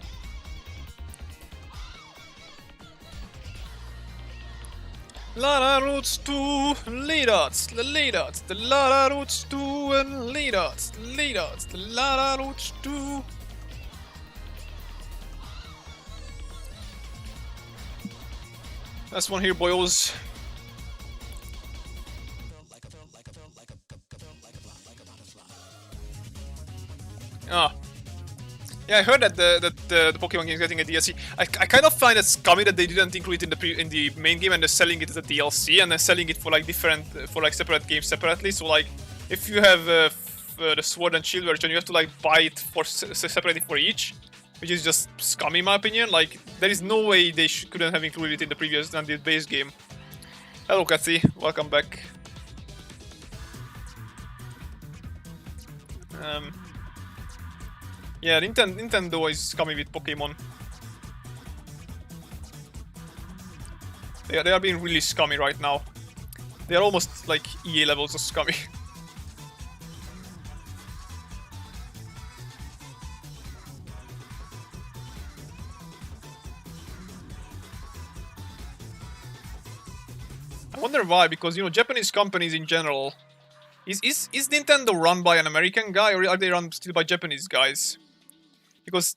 Lara routes to Leadouts, the Leadouts, the Lara routes to and Leadouts, the Leadouts, the Lara routes to. That's one here, boyos. Ah. Yeah, I heard that the Pokemon game is getting a DLC. I kind of find it scummy that they didn't include it in the main game, and they're selling it as a DLC, and then selling it for like separate games separately. So like, if you have the Sword and Shield version, you have to like buy it separately for each, which is just scummy in my opinion. Like, there is no way they couldn't have included it in the previous and the base game. Hello, Kathy. Welcome back. Yeah, Nintendo is coming with Pokemon. They are being really scummy right now. They are almost like EA levels of scummy. wonder why, because, you know, Japanese companies in general... Is Nintendo run by an American guy, or are they run still by Japanese guys? Because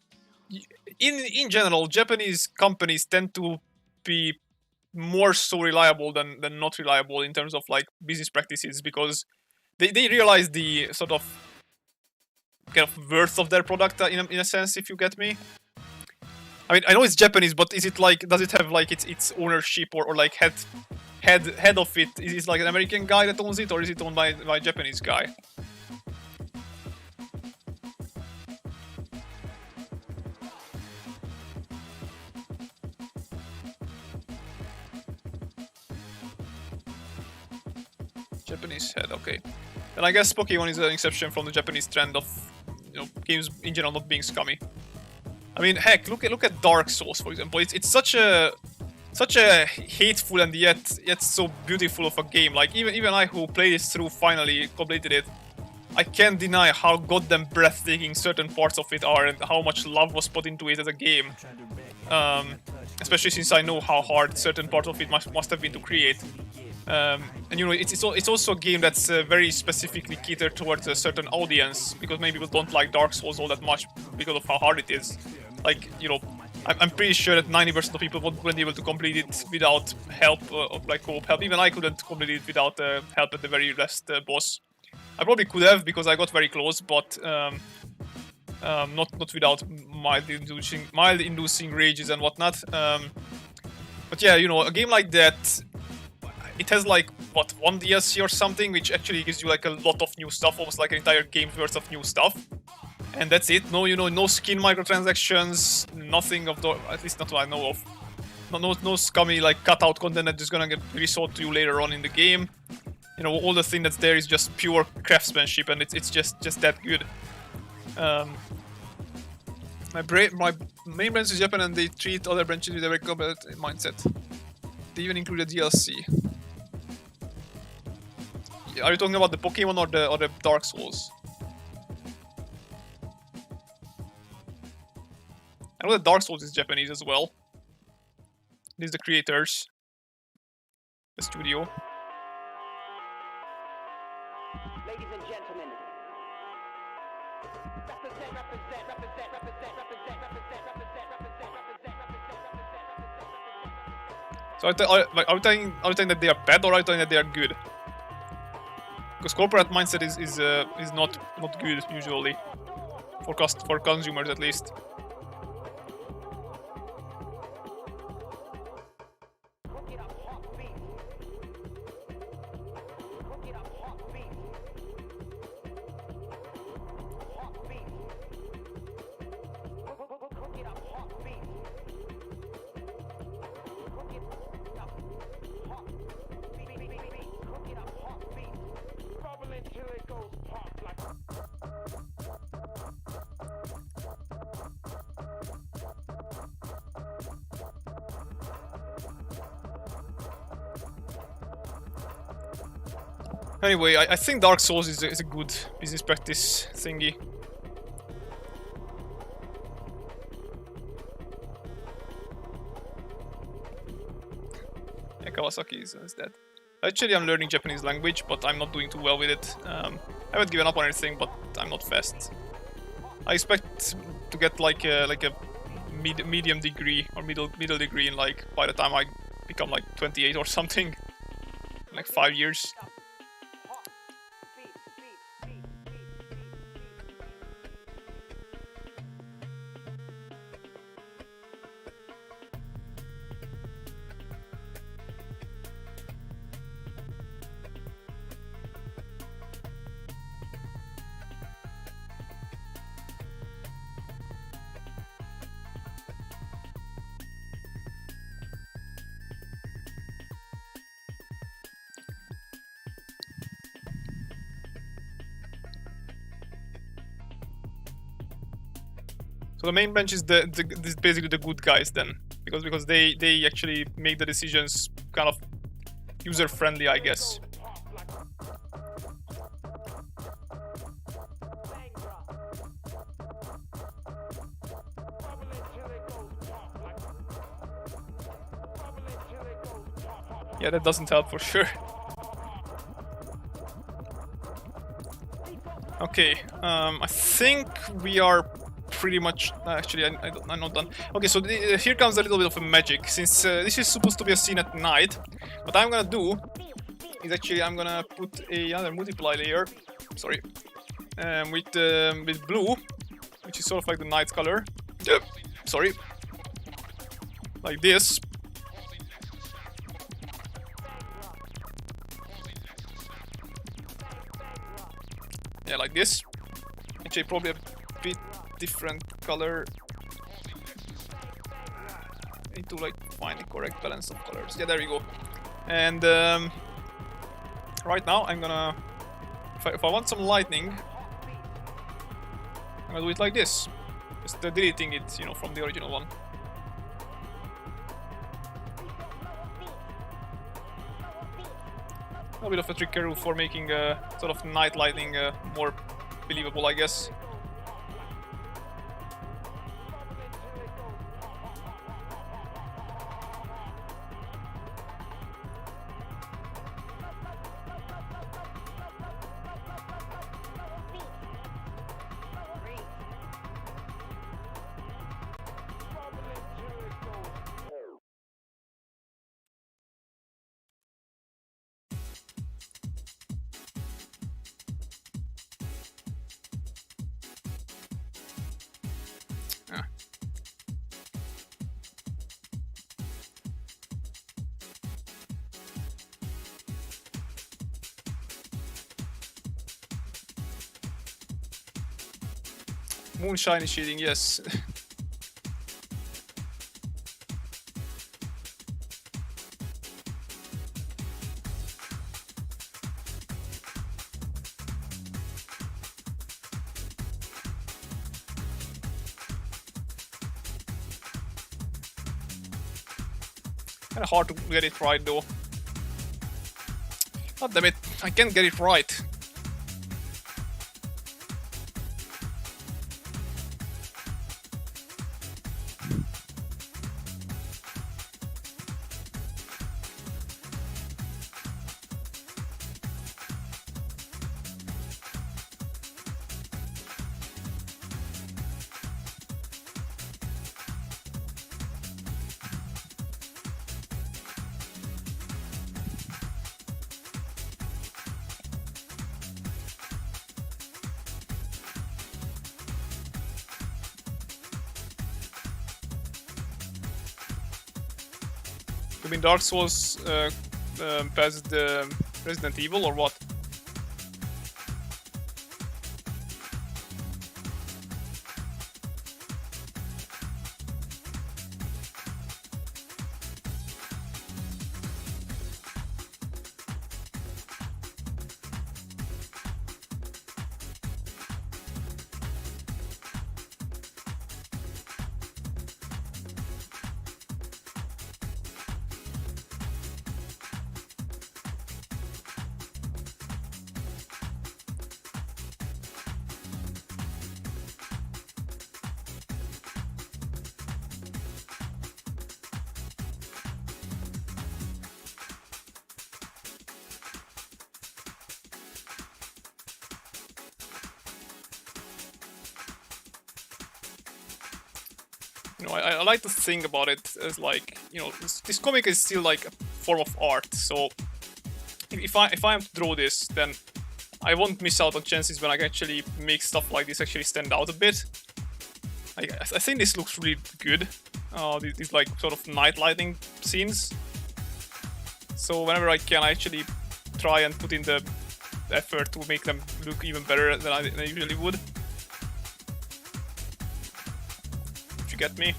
in general, Japanese companies tend to be more so reliable than not reliable in terms of like business practices, because they realize the sort of kind of worth of their product in a sense, if you get me. I mean, I know it's Japanese, but is it like, does it have like its ownership or like head of it? Is it like an American guy that owns it, or is it owned by a Japanese guy? Japanese head, okay. And I guess Pokemon is an exception from the Japanese trend of, you know, games in general not being scummy. I mean, heck, look at Dark Souls, for example. It's such a hateful and yet so beautiful of a game. Like even I, who played this through, finally completed it, I can't deny how goddamn breathtaking certain parts of it are and how much love was put into it as a game. Especially since I know how hard certain parts of it must have been to create. And you know, it's also a game that's very specifically catered towards a certain audience, because many people don't like Dark Souls all that much because of how hard it is. Like, you know, I'm pretty sure that 90% of people wouldn't be able to complete it without help, like co-op help. Even I couldn't complete it without help at the very last boss. I probably could have, because I got very close, but not without mild inducing rages and whatnot. But yeah, you know, a game like that, it has like, what, one DLC or something, which actually gives you like a lot of new stuff, almost like an entire game's worth of new stuff. And that's it. No, you know, no skin microtransactions, nothing of the, at least not what I know of. No scummy like cutout content that's just gonna get resold to you later on in the game. You know, all the thing that's there is just pure craftsmanship, and it's just that good. My main branch is Japan, and they treat other branches with a very competent mindset. They even include a DLC. Are you talking about the Pokemon or the Dark Souls? I know that Dark Souls is Japanese as well. These are the creators. The studio. Ladies and gentlemen, So are you telling that they are bad, or are you telling that they are good? Because corporate mindset is not good usually for consumers, at least. Anyway, I think Dark Souls is a good business practice thingy. Yeah, Kawasaki is dead. Actually, I'm learning Japanese language, but I'm not doing too well with it. I haven't given up on anything, but I'm not fast. I expect to get like a medium degree or middle degree in like by the time I become like 28 or something, like 5 years. So the main bench is this basically the good guys then, because they actually make the decisions kind of user friendly, I guess. Yeah, that doesn't help for sure. Okay, I think we are pretty much... actually, I'm not done. Okay, so here comes a little bit of a magic. Since this is supposed to be a scene at night, what I'm gonna do is actually I'm gonna put another multiply layer, sorry, with blue, which is sort of like the night color. Sorry, like this. Yeah, like this. Actually, probably a bit different color. Need to like find the correct balance of colors. Yeah, there we go. And right now I'm gonna, if I want some lightning, I'm gonna do it like this. Just deleting it, you know, from the original one. A bit of a trickery for making sort of night lightning more believable, I guess. Ah. Moonshine is cheating, yes. Kinda hard to get it right though. God damn it, I can't get it right. You mean Dark Souls past the Resident Evil or what? You know, I like to think about it as like, you know, this comic is still like a form of art. So if I am to draw this, then I won't miss out on chances when I can actually make stuff like this actually stand out a bit. I think this looks really good. These like sort of night lighting scenes. So whenever I can, I actually try and put in the effort to make them look even better than I usually would. Get me.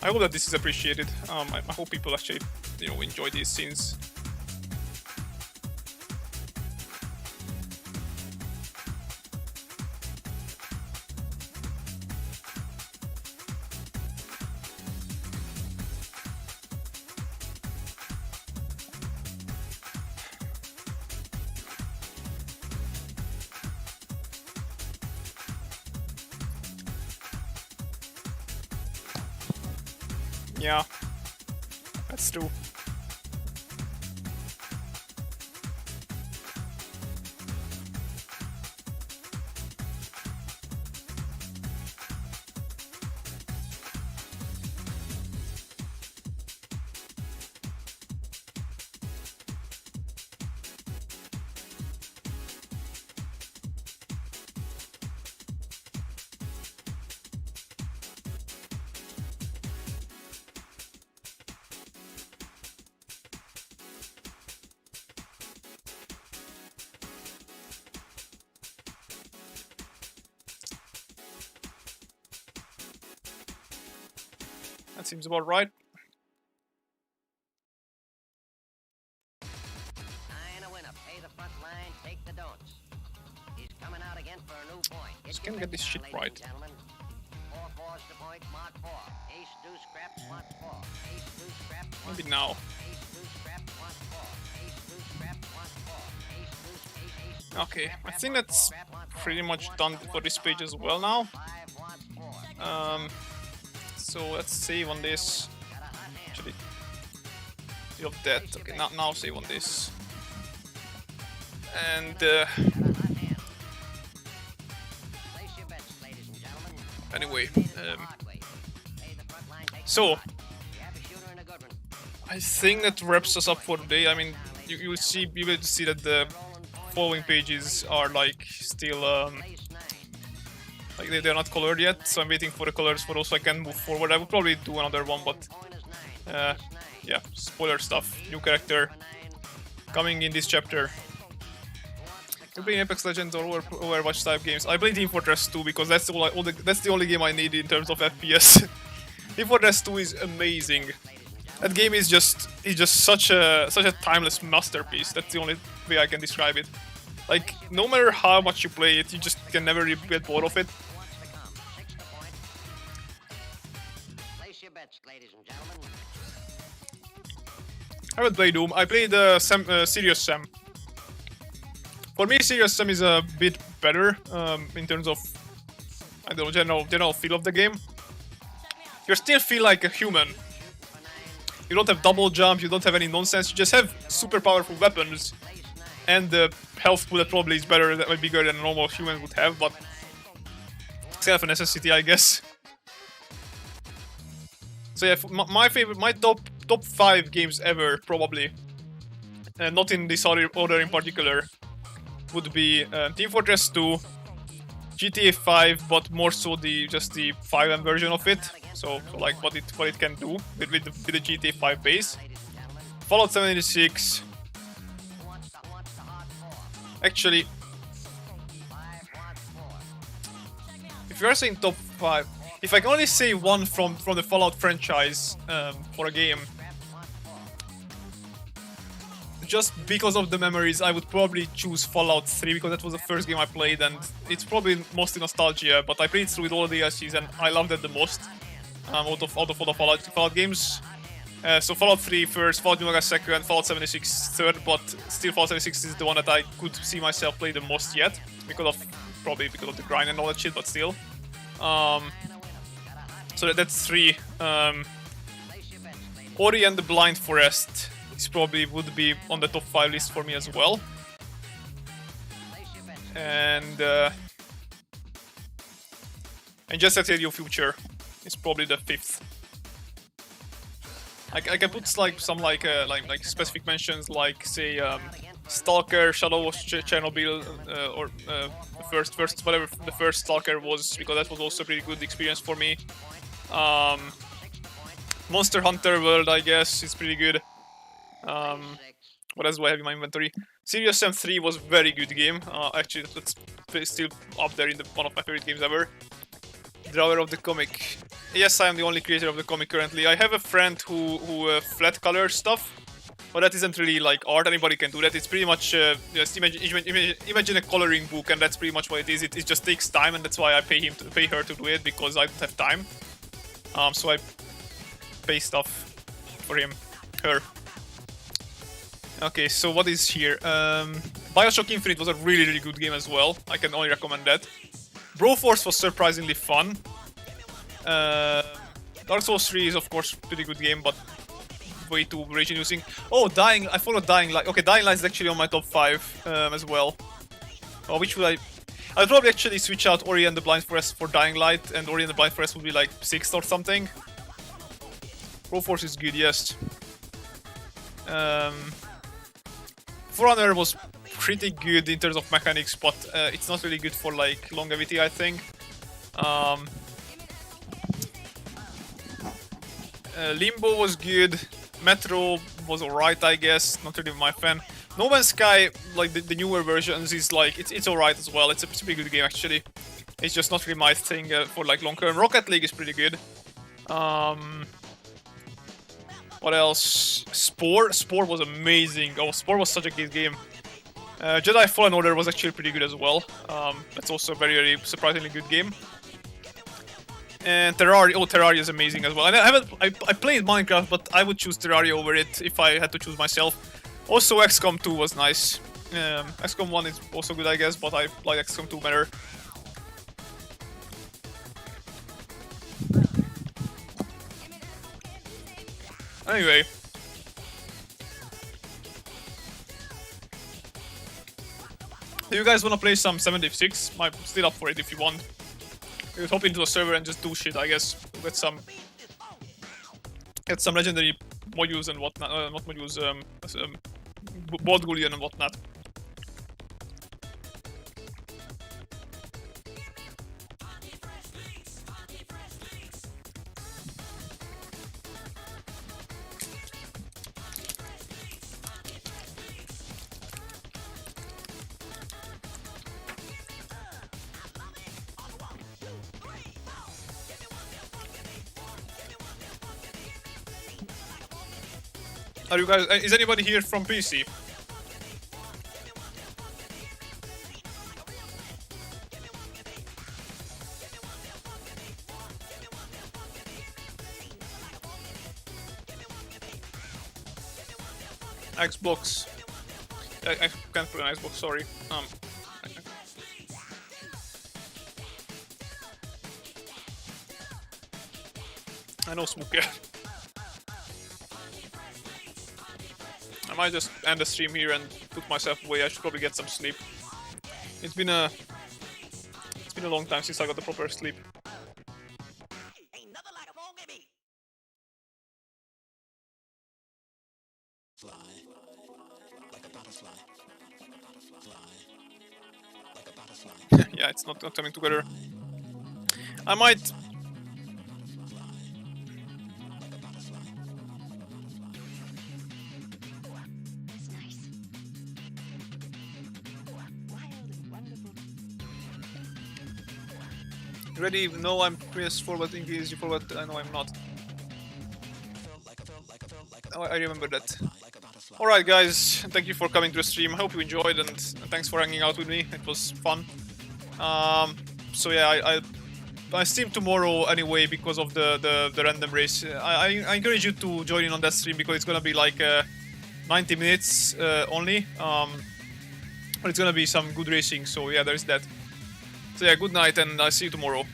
I hope that this is appreciated. I hope people actually, you know, enjoy these scenes. Yeah, That's true. That seems about right. Just can't get this shit right. Maybe now. Okay, I think that's pretty much done for this page as well now. So let's save on this. Actually, of that. Okay, now save on this. And anyway, so I think that wraps us up for today. I mean, you will see that the following pages are like still like they're not colored yet, so I'm waiting for the colors for those so I can move forward. I will probably do another one, but yeah, spoiler stuff. New character coming in this chapter. You play Apex Legends or Overwatch type games? I play Team Fortress 2 because that's that's the only game I need in terms of FPS. Team Fortress 2 is amazing. That game is just such a timeless masterpiece. That's the only way I can describe it. Like, no matter how much you play it, you just can never get bored of it. I haven't played Doom. I played Serious Sam. For me, Serious Sam is a bit better in terms of, I don't know, general feel of the game. You still feel like a human. You don't have double jump, you don't have any nonsense, you just have super powerful weapons. And the health pool that probably is better, that might be bigger than a normal human would have, but it's kind of a necessity, I guess. So yeah, my top 5 games ever, probably, and not in this order in particular, would be Team Fortress 2, GTA 5, but more so just the 5M version of it. So like what it can do with the GTA 5 base. Fallout 76. Actually, if you are saying top 5, if I can only say one from the Fallout franchise for a game, just because of the memories, I would probably choose Fallout 3 because that was the first game I played, and it's probably mostly nostalgia. But I played through with all the DLCs, and I loved it the most out of all the Fallout games. So Fallout 3 first, Fallout New Vegas second, Fallout 76 third, but still Fallout 76 is the one that I could see myself play the most yet, probably because of the grind and all that shit, but still. So that's 3. Ori and the Blind Forest would be on the top 5 list for me as well. And Just a Tale of Future is probably the 5th. I can put like some like specific mentions, like say Stalker, Shadow of Chernobyl, or whatever the first Stalker was, because that was also a pretty good experience for me. Monster Hunter World, I guess, is pretty good. What else do I have in my inventory? Serious Sam 3 was a very good game. Actually, that's still up there in one of my favorite games ever. Drawer of the comic. Yes, I am the only creator of the comic currently. I have a friend who flat color stuff, but that isn't really like art. Anybody can do that. It's pretty much just imagine a coloring book, and that's pretty much what it is. It just takes time, and that's why I pay her to do it, because I don't have time. So I pay stuff for her. Okay, so what is here? BioShock Infinite was a really good game as well. I can only recommend that. Broforce was surprisingly fun. Dark Souls 3 is of course a pretty good game, but way too rage-inducing. Oh, Dying, I forgot Dying Light. Okay, Dying Light is actually on my top 5 as well. Oh, which would I'd probably actually switch out Ori and the Blind Forest for Dying Light, and Ori and the Blind Forest would be like 6th or something. Broforce is good, yes. Forerunner was pretty good in terms of mechanics, but it's not really good for like longevity, I think. Limbo was good. Metro was alright, I guess. Not really my fan. No Man's Sky, like the newer versions, is like it's alright as well. It's a pretty good game actually. It's just not really my thing for like long term. Rocket League is pretty good. What else? Spore was amazing. Oh, Spore was such a good game. Jedi Fallen Order was actually pretty good as well. That's also a very surprisingly good game. And Terraria, oh, Terraria is amazing as well. And I played Minecraft, but I would choose Terraria over it if I had to choose myself. Also, XCOM 2 was nice. XCOM 1 is also good, I guess, but I like XCOM 2 better. Anyway. Do you guys want to play some 76? I'm still up for it if you want. You could hop into a server and just do shit, I guess. Get some legendary modules and whatnot. Not modules, Bot Gullion and whatnot. Are you guys? Is anybody here from PC? Xbox. I can't play on Xbox. Sorry. I know Smooker. I might just end the stream here and put myself away. I should probably get some sleep. It's been a long time since I got the proper sleep. Yeah, it's not coming together. I might. Ready? No, I'm press forward in case you forward. I know I'm not. Oh, I remember that. Alright guys, thank you for coming to the stream. I hope you enjoyed and thanks for hanging out with me. It was fun. So yeah, I stream tomorrow anyway because of the random race. I encourage you to join in on that stream because it's gonna be like 90 minutes only. But it's gonna be some good racing, so yeah, there's that. So yeah, good night and I'll see you tomorrow.